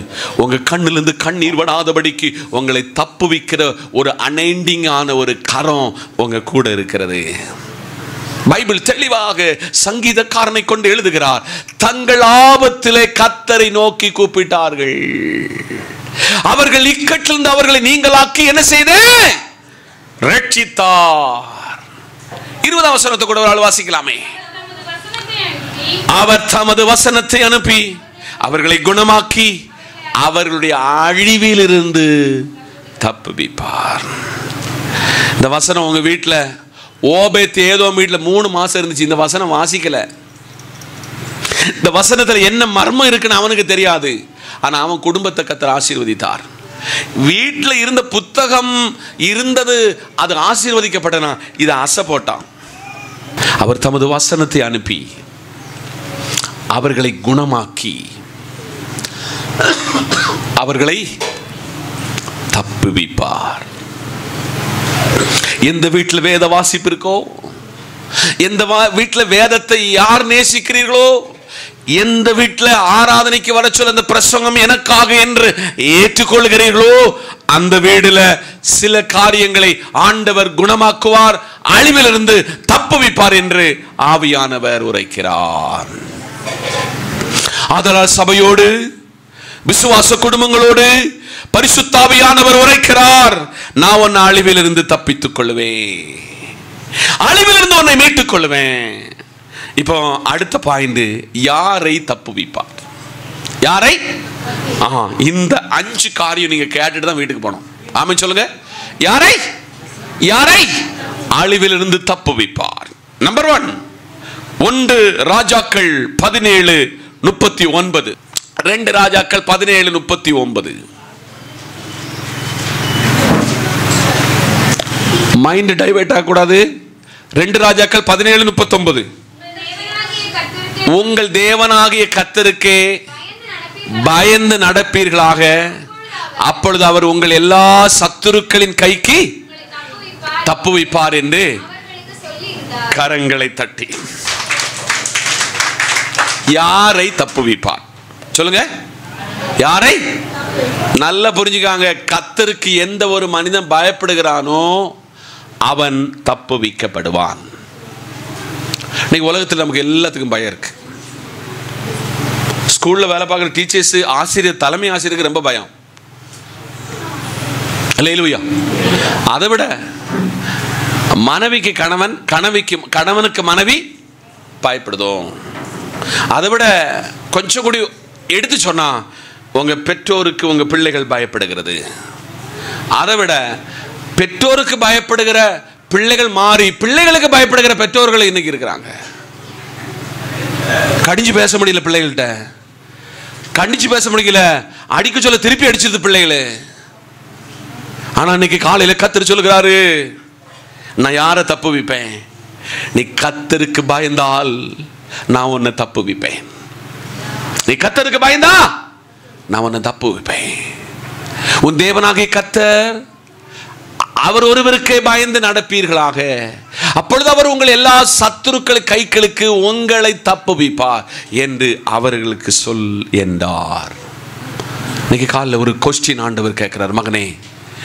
உங்கள் கண்ணிலிருந்து கண்ணீர் வடாதபடிக்கு உங்களை தப்புவிக்கிற ஒரு அனைண்டிங்கான ஒரு கரம் உங்கள் கூட இருக்கிறது. பைபிள் தெளிவாக சங்கீதக்காரனை கொண்டு எழுதுகிறார், தங்கள் ஆபத்திலே கர்த்தரை நோக்கி கூப்பிட்டார்கள், அவர்கள் இக்கட்டிலிருந்து அவர்களை நீங்களாக்கி என்ன செய்த? ரட்சித்தார். 20ஆம் வசனத்தை கூட ஒரு ஆள் வாசிக்கலாமே. அவர் தமது வசனத்தை அனுப்பி அவர்களை குணமாக்கி அவர்களுடைய அழிவிலிருந்து தப்புவிப்பார். இந்த வசனம் உங்க வீட்டில் ஓபேத் ஏதோ வீட்டில் 3 மாசம் இருந்துச்சு. இந்த வசனம் வாசிக்கல. இந்த வசனத்தில் என்ன மர்மம் இருக்குன்னு அவனுக்கு தெரியாது. ஆனா அவன் குடும்பத்தை கர்த்தர் ஆசீர்வதித்தார். வீட்டில் இருந்த புத்தகம் இருந்தது, அது ஆசீர்வதிக்கப்பட்டனா, இதை அசை போட்டான். அவர் தமது வசனத்தை அனுப்பி அவர்களை குணமாக்கி அவர்களை தப்புவிப்பார். எந்த வீட்டில் வேத வாசிப்பு இருக்கோ, எந்த வீட்டில் வேதத்தை யார் நேசிக்கிறீர்களோ, எந்த வீட்டில் ஆராதனைக்கு வர சொல்ல அந்த பிரசங்கம் எனக்காக என்று ஏற்றுக்கொள்கிறீர்களோ, அந்த வீடுல சில காரியங்களை ஆண்டவர் குணமாக்குவார், அழிவிலிருந்து தப்புவிப்பார் என்று ஆவியானவர் உரைக்கிறார். ஆதலால் சபையோடு, விசுவாச குடும்பங்களோடு பரிசுத்த ஆவியானவர் உரைக்கிறார், நான் உன்னை அழிவிலிருந்து தப்பித்துக் கொள்வேன், அழிவிலிருந்து உன்னை மீட்டுக் கொள்வேன். இப்போ அடுத்த பாயிண்ட், யாரை தப்புவிப்பார்? யாரை? இந்த 5 காரியம் நீங்க கேட்டுட்டு தான் வீட்டுக்கு போனோம். ஆமென் சொல்லுங்க. யாரை? யாரை அழிவிலிருந்து தப்புவிப்பார்? நம்பர் 1 ராஜாக்கள் 17:39. 2 ராஜாக்கள் 17:39. மைண்ட் டைவர்ட் ஆகக்கூடாது. 2 ராஜாக்கள் 17:39. உங்கள் தேவனாகிய கர்த்தருக்கே பயந்து நடப்பீர்களாக, அப்பொழுது அவர் உங்கள் எல்லா சத்துருக்களின் கைக்கு தப்புவிப்பார் என்று கரங்களை தட்டி. யாரை தப்புவிப்பார் சொல்லுங்க? யாரை? நல்லா புரிஞ்சுக்காங்க. கர்த்தருக்கு எந்த ஒரு மனிதன் பயப்படுகிறானோ அவன் தப்புவிக்கப்படுவான். இன்னைக்கு உலகத்தில் நமக்கு எல்லாத்துக்கும் பயம் இருக்கு. ஸ்கூல்ல வேலை பார்க்குற டீச்சர்ஸ், ஆசிரியர், தலைமை ஆசிரியருக்கு ரொம்ப பயம். அல்லேலூயா. அதை விட மனைவிக்கு கணவன், கணவனுக்கு மனைவி பயப்படுதோ. அதை விட கொஞ்சம் கூடி எடுத்து சொன்னா உங்க பெற்றோருக்கு உங்க பிள்ளைகள் பயப்படுகிறது. அதை விட பெற்றோருக்கு பயப்படுகிற பிள்ளைகள் மாறி பிள்ளைகளுக்கு பயப்படுகிற பெற்றோர்கள் இன்னைக்கு இருக்கிறாங்க. கடிஞ்சு பேச முடியல பிள்ளைகள்கிட்ட, கண்டிச்சு பேச முடியல, அடிக்க சொல்ல திருப்பி அடிச்சிருது பிள்ளைகளு. ஆனா இன்னைக்கு காலையில கர்த்தர் சொல்லுகிறாரு, நான் யாரை தப்புவிப்பேன்? நீ கர்த்தருக்கு பயந்தால் நான் உன்னை தப்புவிப்பேன். நீ கர்த்தருக்கு பயந்தா நான் உன்னை தப்புவிப்பேன். உன் தேவனாகிய கர்த்தர், அவர் ஒருவருக்கே பயந்து நடப்பீர்களாக, அப்பொழுது அவர் உங்கள் எல்லா சத்துருக்கள் கைகளுக்கு உங்களை தப்புவிப்பார் என்று அவர்களுக்கு சொல் என்றார். இன்னைக்கு காலையில் ஒரு கொஸ்டின் ஆண்டவர் கேட்கிறார், மகனே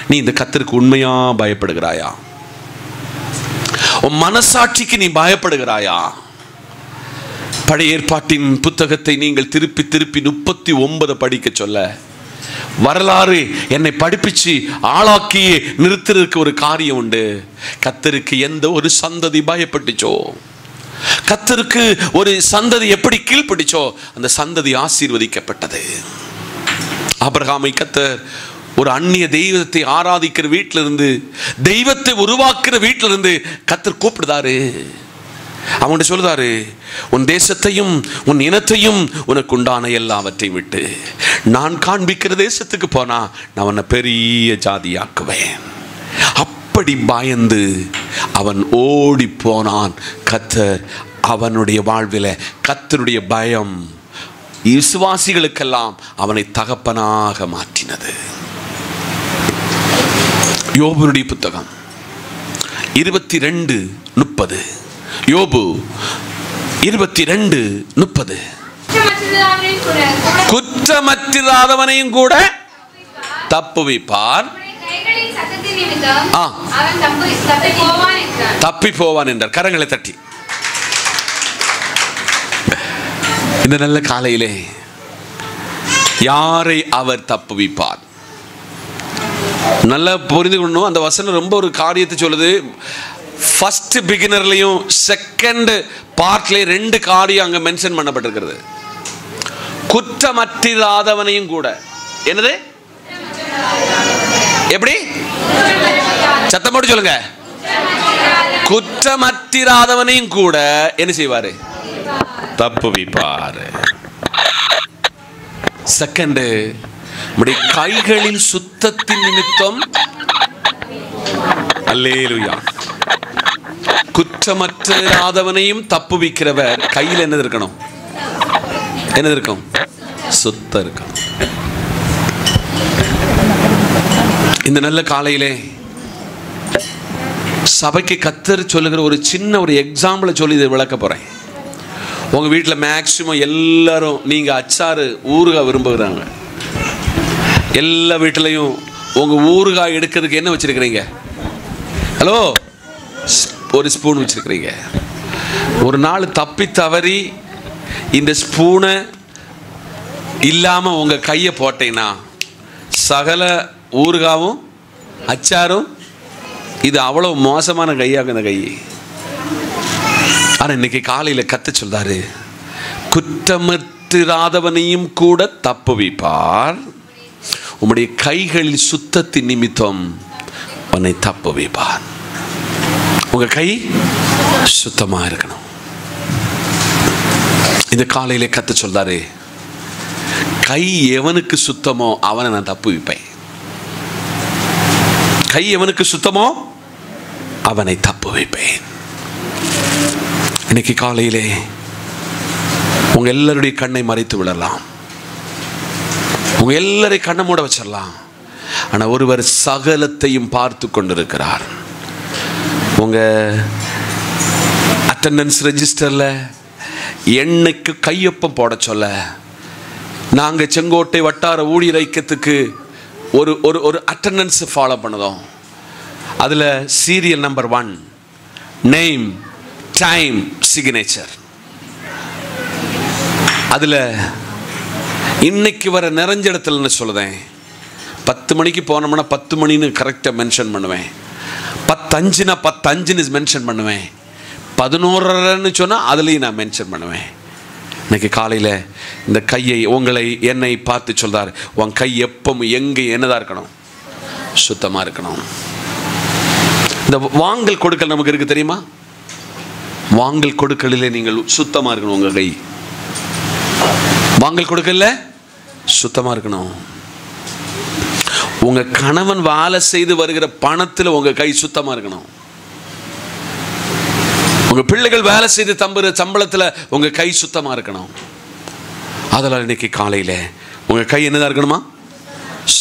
நீ இந்த கர்த்தருக்கு உண்மையா பயப்படுகிறாயா? உன் மனசாட்சிக்கு நீ பயப்படுகிறாயா? பழைய ஏற்பாட்டின் புத்தகத்தை நீங்கள் திருப்பி 39 படிக்க சொல்ல, வரலாறு என்னை படிப்பிச்சு ஆளாக்கி நிறுத்துறதுக்கு ஒரு காரியம் உண்டு. கர்த்தருக்கு எந்த ஒரு சந்ததி பயப்பட்டுச்சோ, கர்த்தருக்கு ஒரு சந்ததி எப்படி கீழ்ப்படிச்சோ அந்த சந்ததி ஆசீர்வதிக்கப்பட்டது. ஆபிரகாமை கர்த்தர் ஒரு அந்நிய தெய்வத்தை ஆராதிக்கிற வீட்டில இருந்து, தெய்வத்தை உருவாக்குற வீட்டில இருந்து கர்த்தர் கூப்பிடுதாரு. அவன் சொல்லுதாரு, உன் தேசத்தையும் உன் இனத்தையும் உனக்கு உண்டான எல்லாவற்றையும் விட்டு நான் காண்பிக்கிற தேசத்துக்கு போனா நான் உன்னை பெரிய ஜாதியாக்குவேன். அப்படி பயந்து அவன் ஓடி போனான். கர்த்தர் அவனுடைய வாழ்வில் கர்த்தருடைய பயம் விசுவாசிகளுக்கெல்லாம் அவனை தகப்பனாக மாற்றினது. யோபுடைய புத்தகம் 22:30. யோபு 22:30. குற்றமற்றாதவனையும் கூட தப்புவிப்பார், தப்பி போவான் என்றார். கரங்களை தட்டி இந்த நல்ல காலையிலே யாரை அவர் தப்புவிப்பார்? நல்லா புரிந்து கொள்ளணும். அந்த வசனம் ரொம்ப ஒரு காரியத்தை சொல்லுது. ஃபர்ஸ்ட் பிகினர்லையும் செகண்ட் பார்ட்லயும் 2 காரியம் அங்க மென்ஷன் பண்ணப்பட்டிருக்கிறது. குற்றமற்றாதவனையும் கூட, என்னது? எப்படி? சத்தம் போட்டு சொல்லுங்க. குற்றமற்றாதவனையும் கூட என்ன செய்வாரு? தப்புவிப்பாரு. செகண்ட், கைகளின் சுத்தத்தின் நிமித்தம். அல்லேலூயா. குற்றமற்றாதவனையும் தப்புவிக்கிறவர் கையில் என்னது இருக்கணும்? என்னது இருக்கும்? சுத்தம் இருக்கும். இந்த நல்ல காலையிலே சபைக்கு கர்த்தர் சொல்லுகிற ஒரு சின்ன ஒரு எக்ஸாம்பிளை சொல்லி இதை விளக்க போகிறேன். உங்கள் வீட்டில் மேக்சிமம் எல்லாரும் நீங்கள் அச்சாறு ஊறுகாய் விரும்புகிறாங்க. எல்லா வீட்டிலையும் உங்கள் ஊறுகாய் எடுக்கிறதுக்கு என்ன வச்சுருக்கிறீங்க? ஹலோ, ஒரு ஸ்பூன் வச்சுருக்கிறீங்க. ஒரு நாள் தப்பி தவறி இந்த ஸ்பூனை இல்லாமல் உங்கள் கையை போட்டீங்கன்னா சகல ஊறுகாவும் அச்சாரும், இது அவ்வளோ மோசமான கையாகும் இந்த கை. ஆனால் இன்னைக்கு காலையில் கத்த சொல்றாரு, குற்றமற்றாதவனையும் கூட தப்புவிப்பார், உம்முடைய கைகளில் சுத்தத்தின் நிமித்தம் உன்னை தப்புவிப்பார். உங்க கை சுத்தமா இருக்கணும். இந்த காலையில கத்த சொல்றாரு, கை எவனுக்கு சுத்தமோ அவனை நான் தப்புவிப்பேன். கை எவனுக்கு சுத்தமோ அவனை தப்புவிப்பேன். இன்னைக்கு காலையிலே உங்க எல்லாருடைய கண்ணை மறைத்து விடலாம், உங்க எல்லாரையும் கண்ணை மூட வச்சிடலாம். ஆனா ஒருவர் சகலத்தையும் பார்த்து கொண்டிருக்கிறார். உங்க அட்டெண்டன்ஸ் ரெஜிஸ்டர்ல என்னைக்கு கையொப்பம் போட சொல்ல, நாங்க செங்கோட்டை வட்டார ஊழியர் ஐக்கியத்துக்கு ஒரு ஒரு ஒரு அட்டெண்டன்ஸ் ஃபாலோ பண்ணதோம். அதுல serial number 1, name, time, signature. அதுல இன்னைக்கு வர நிறைஞ்ச இடத்துல சொல்லுதேன், 10 மணிக்கு போனோம்னா 10 மணின்னு கரெக்டாக மென்ஷன் பண்ணுவேன். 10:05னா 10:05ன்னு மென்ஷன் பண்ணுவேன். 11:30ன்னு சொன்னால் அதுலேயும் நான் மென்ஷன் பண்ணுவேன். இன்னைக்கு காலையில் இந்த கையை உங்களை என்னை பார்த்து சொல்றார், உன் கை எப்பவும் எங்கே என்னதான் இருக்கணும்? சுத்தமாக இருக்கணும். இந்த வாங்கல் கொடுக்கல் நமக்கு இருக்கு தெரியுமா? வாங்கல் கொடுக்கலிலே நீங்கள் சுத்தமாக இருக்கணும். உங்கள் கை வாங்கல் கொடுக்கல சுத்தமாக இருக்கணும். உங்க கணவன் வேலை செய்து வருகிற பணத்தில் உங்க கை சுத்தமா இருக்கணும். உங்க பிள்ளைகள் வேலை செய்து தம்புற சம்பளத்தில் உங்க கை சுத்தமா இருக்கணும். அதெல்லாம் இன்னைக்கு காலையில உங்க கை என்னதான் இருக்கணுமா?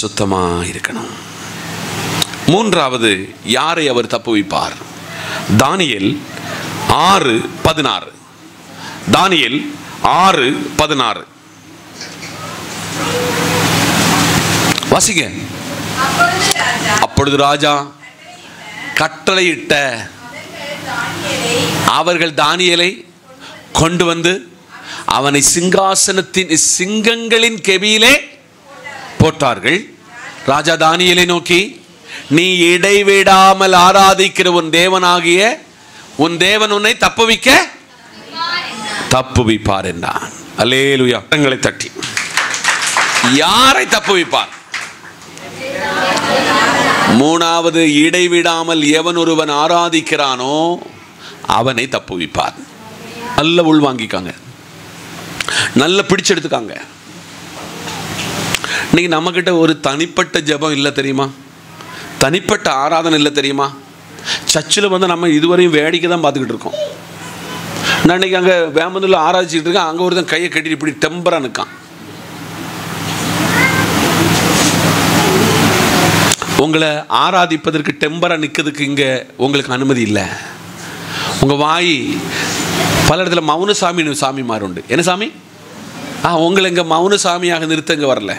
சுத்தமா இருக்கணும். மூன்றாவது, யாரை அவர் தப்புவிப்பார்? தானியேல் 6:16. தானியேல் 6:16 வாசிங்க. அப்பொழுது ராஜா கட்டளையிட்ட அவர்கள் தானியேலை கொண்டு வந்து அவனை சிங்காசனத்தின் சிங்கங்களின் கெபியிலே போட்டார்கள். ராஜா தானியேலை நோக்கி, நீ இடைவிடாமல் ஆராதிக்கிற உன் தேவனாகிய உன் தேவன் உன்னை தப்புவிப்பார் என்றான். அல்லேலூயா. கரங்களை தட்டி. யாரை தப்புவிப்பார்? மூணாவது, இடைவிடாமல் எவன் ஒருவன் ஆராதிக்கிறானோ அவனை தப்புவிப்பார். நல்ல உள்வாங்கிக்காங்க, நல்ல பிடிச்செடுத்துக்காங்க. இன்னைக்கு நம்ம கிட்ட ஒரு தனிப்பட்ட ஜெபம் இல்லை தெரியுமா? தனிப்பட்ட ஆராதனை இல்லை தெரியுமா? சர்ச்சில் வந்து நம்ம இதுவரையும் வேடிக்கை தான் பார்த்துக்கிட்டு இருக்கோம். நான் இன்னைக்கு அங்கே வேமந்தூரில் ஆராய்ச்சிட்டு இருக்கேன். அங்கே ஒருத்தன் கையை கட்டிட்டு இப்படி டெம்பரா நிற்கான். உங்களை ஆராதிப்பதற்கு டெம்பரா நிற்கிறதுக்கு இங்கே உங்களுக்கு அனுமதி இல்லை. உங்கள் வாய் பல இடத்துல மௌன சாமின்னு சாமி மாறு உண்டு. என்ன சாமி? உங்களை இங்கே மௌன சாமியாக நிறுத்த இங்கே வரல.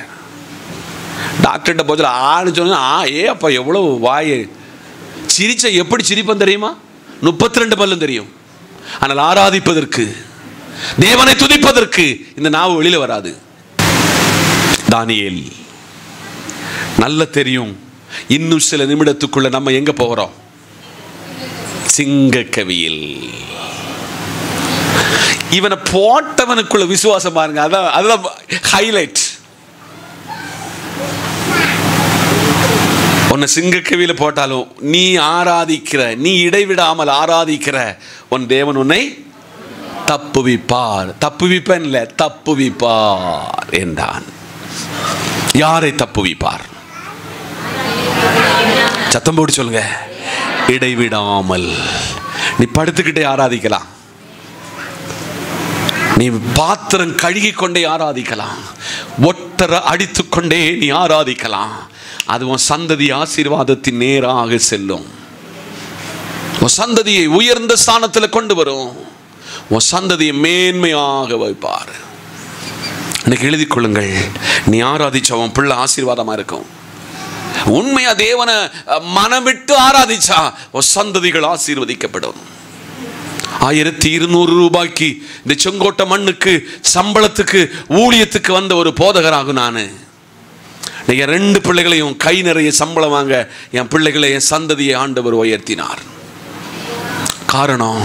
டாக்டர்கிட்ட போதில் ஆன்னு சொன்னா அப்பா எவ்வளோ வாய் சிரிச்ச எப்படி சிரிப்பேன் தெரியுமா? 32 பல்லும் தெரியும். ஆனால் ஆராதிப்பதற்கு, தேவனை துதிப்பதற்கு இந்த நாவு வெளியில் வராது. தானியேல் நல்ல தெரியும், இன்னும் சில நிமிடத்துக்குள்ள நம்ம எங்க போகிறோம்? சிங்கக்கவியில். இவனை போட்டவனுக்குள்ள விசுவாசம் பாருங்க. அதான் ஹைலைட். உன்னை சிங்கக்கவியில போட்டாலும் நீ ஆராதிக்கிற, நீ இடைவிடாமல் ஆராதிக்கிற உன் தேவன் உன்னை தப்புவிப்பார். தப்புவிப்பேன் இல்ல, தப்புவிப்பார் என்றான். யாரை தப்புவிப்பார்? சத்தம் போட்டு சொல்லுங்க. இடைவிடாமல். நீ படுத்துக்கிட்டே ஆராதிக்கலாம், நீ பாத்திரம் கழுகி கொண்டே ஆராதிக்கலாம், ஒட்டரை அடித்துக்கொண்டே நீ ஆராதிக்கலாம். அது உன் சந்ததி ஆசீர்வாதத்தின் நேராக செல்லும். உன் சந்ததியை உயர்ந்த ஸ்தானத்தில் கொண்டு வரும். உன் சந்ததியை மேன்மையாக வைப்பார். இன்னைக்கு எழுதி கொள்ளுங்கள், நீ ஆராதிச்ச உன் பிள்ளை ஆசீர்வாதமா இருக்கும். உண்மையா தேவனை மனமிட்டு ஆராதிச்சா உன் சந்ததிகள் ஆசீர்வதிக்கப்படும். 1200 ரூபாய்க்கு இந்த செங்கோட்டை மண்ணுக்கு சம்பளத்துக்கு ஊழியத்துக்கு வந்த ஒரு போதகராகும் நான். என் 2 பிள்ளைகளையும் கை நிறைய சம்பளம் வாங்க என் பிள்ளைகளை, என் சந்ததியை ஆண்டவர் உயர்த்தினார். காரணம்,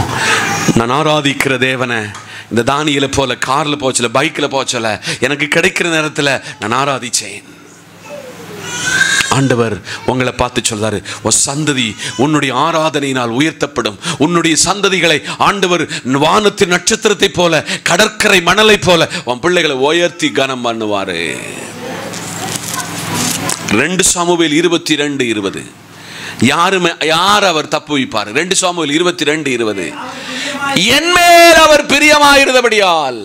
நான் ஆராதிக்கிற தேவனை இந்த தானியேலை போல கார்ல போச்சல, பைக்ல போச்சல, எனக்கு கிடைக்கிற நேரத்தில் நான் ஆராதிச்சேன். ஆண்டவர் உங்களை பார்த்து சொல்றாரு, உன் சந்ததி உன்னுடைய ஆராதனையினால் உயர்த்தப்படும். உன்னுடைய சந்ததிகளை ஆண்டவர் வானத்தின் நட்சத்திரத்தை போல, கடற்கரை மணலை போல உன் பிள்ளைகளை உயர்த்தி கனம் பண்ணுவாரு. 2 சாமுவேல் 22:20. யார் அவர் தப்பு வைப்பார்? 2 சாமுவேல் 22:20. என் மேல் அவர் பிரியமாயிருந்தபடியால்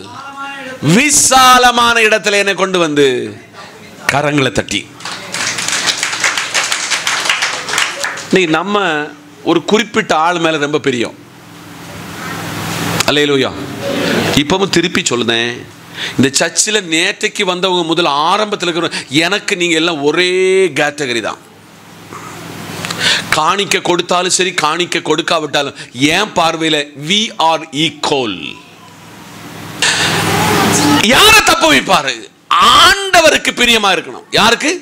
விசாலமான இடத்துல என்னை கொண்டு வந்து கரங்களை தட்டி. நம்ம ஒரு குறிப்பிட்ட ஆள் மேல ரொம்ப பிரியம். அல்லேலூயா. இப்பவும் திருப்பி சொல்லுதேன், இந்த சர்ச்சில் நேற்றைக்கு வந்தவங்க முதல் ஆரம்பத்தில் இருக்கிற எனக்கு நீங்க எல்லாம் ஒரே கேட்டகரி தான். காணிக்க கொடுத்தாலும் சரி, காணிக்க கொடுக்காவிட்டாலும் என் பார்வையில we are equal. யார தப்பு வைப்பாரு? ஆண்டவருக்கு பிரியமா இருக்கணும். யாருக்கு?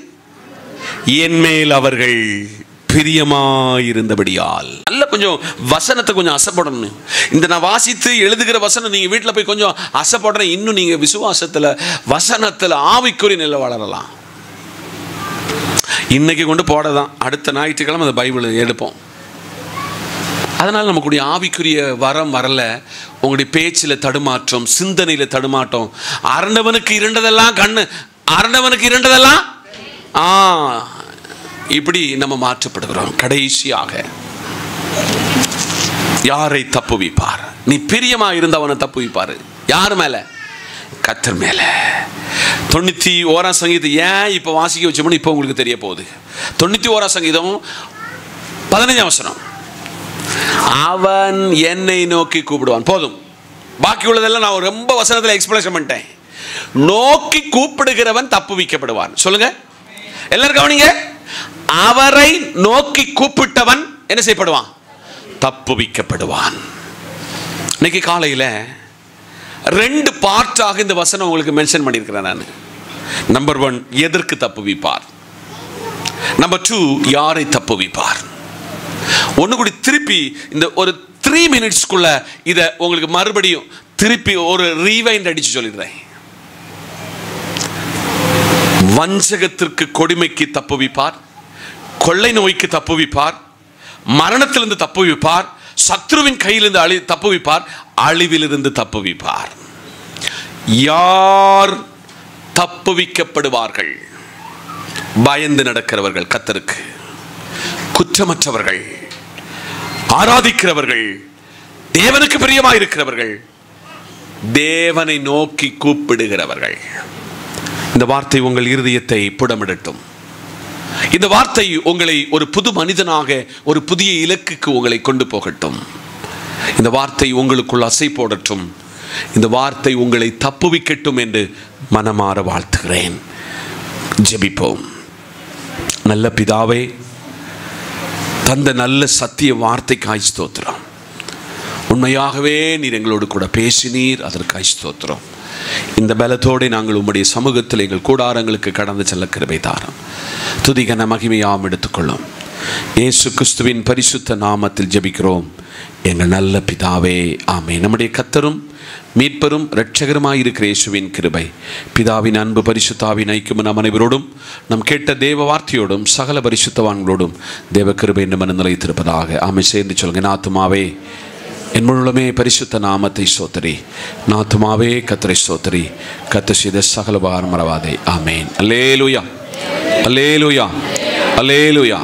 என் மேல் அவர்கள் பிரியமாயிருந்தபடியால். நல்ல கொஞ்சம் வசனத்தை கொஞ்சம் அசைப்படணும். இந்த நான் வாசித்து எழுதுகிற வசனம் நீங்க வீட்டில் போய் கொஞ்சம் அசைப்படுறேன். இன்னும் நீங்க விசுவாசத்துல வசனத்துல ஆவிக்குரிய நிலை வளரலாம். இன்னைக்கு கொண்டு போடதான், அடுத்த ஞாயிற்றுக்கிழமை அந்த பைபிள் எடுப்போம். அதனால் நமக்குடைய ஆவிக்குரிய வரம் வரல. உங்களுடைய பேச்சில் தடுமாற்றம், சிந்தனையில் தடுமாற்றம். அரண்டவனுக்கு இரண்டதெல்லாம் கண்ணு, அரண்டவனுக்கு இரண்டதெல்லாம் இப்படி நம்ம மாற்றப்படுகிறோம். கடைசியாக யாரை தப்பு வைப்பார்? நீ பிரியமா இருந்தவனை தப்பு வைப்பாரு. யார் மேல? கர்த்தர் மேல. 91 சங்கீதம் ஏன் இப்ப வாசிக்க வச்சோம்னு இப்ப உங்களுக்கு தெரிய போகுது. 91 சங்கீதம் 15 வசனம். அவன் என்னை நோக்கி கூப்பிடுவான். போதும், பாக்கி உள்ளதெல்லாம் நான் ரொம்ப வசனத்தில் எக்ஸ்பிளேஷன் பண்ணிட்டேன். நோக்கி கூப்பிடுகிறவன் தப்பு வைக்கப்படுவான். சொல்லுங்க எல்லாரும் கவனிங்க. அவரை நோக்கி கூப்பிட்டவன் என்ன செய்யப்படுவான்? தப்பு வைக்கப்படுவான். இன்னைக்கு காலையில 2 பார்ட்டாக இந்த வசனம் உங்களுக்கு மென்ஷன் பண்ணியிருக்கிறேன் நான். நம்பர் 1, எதற்கு தப்பு வைப்பார். நம்பர் 2, யாரை தப்பு வைப்பார். ஒன்று கூடி திருப்பி இந்த ஒரு 3 மினிட்ஸ்க்குள்ள இதை உங்களுக்கு மறுபடியும் திருப்பி ஒரு ரீவைண்ட் அடிச்சு சொல்லிடுறேன். வஞ்சகத்திற்கு, கொடுமைக்கு தப்பு வைப்பார், கொள்ளை நோய்க்கு தப்பு வைப்பார், மரணத்திலிருந்து தப்பு வைப்பார், சத்ருவின் கையிலிருந்து தப்பு வைப்பார், அழிவிலிருந்து தப்பு வைப்பார். யார் தப்பு வைக்கப்படுவார்கள்? பயந்து நடக்கிறவர்கள், கர்த்தருக்கு குற்றமற்றவர்கள், ஆராதிக்கிறவர்கள், தேவனுக்கு பிரியமாயிருக்கிறவர்கள், தேவனை நோக்கி கூப்பிடுகிறவர்கள். இந்த வார்த்தை உங்கள் இருதயத்தை புடமிடட்டும். இந்த வார்த்தை உங்களை ஒரு புது மனிதனாக, ஒரு புதிய இலக்குக்கு உங்களை கொண்டு போகட்டும். இந்த வார்த்தை உங்களுக்குள் அசை போடட்டும். இந்த வார்த்தை உங்களை தப்புவிக்கட்டும் என்று மனமாற வாழ்த்துகிறேன். ஜெபிப்போம். நல்ல பிதாவே, தந்த நல்ல சத்திய வார்த்தைக்காய் ஸ்தோத்திரம். உண்மையாகவே நீர் எங்களோடு கூட பேசினீர், அதற்காய் ஸ்தோத்திரம். இந்த பலத்தோடு நாங்கள் உம்முடைய சமூகத்தில் எங்கள் கூடாரங்களுக்கு கடந்து செல்ல கிருபை தாரும். துதிகன மகிமையாம் எடுத்துக்கொள்ளும். இயேசு கிறிஸ்துவின் பரிசுத்த நாமத்தில் ஜெபிக்கிறோம் எங்கள் நல்ல பிதாவே, ஆமென். நம்முடைய கர்த்தரும் மீட்பரும் இரட்சகருமாயிருக்கிற இயேசுவின் கிருபை, பிதாவின் அன்பு, பரிசுத்தாவின் ஐக்கியம் நம் அனைவரோடும், நம் கேட்ட தேவ வார்த்தையோடும் சகல பரிசுத்தவான்களோடும் தேவ கிருபை என்று மன நிலைத்திருப்பதாக. ஆமென். சேர்ந்து சொல்லுங்க. நாத்துமாவே என் முழுமே பரிசுத்த நாமத்தை சோத்தரி, நாத்துமாவே கர்த்தரை சோத்தரி, கர்த்தர் செய்த சகல உபகாரம் மறவாதே. ஆமென். அல்லேலூயா, அல்லேலூயா, அல்லேலூயா.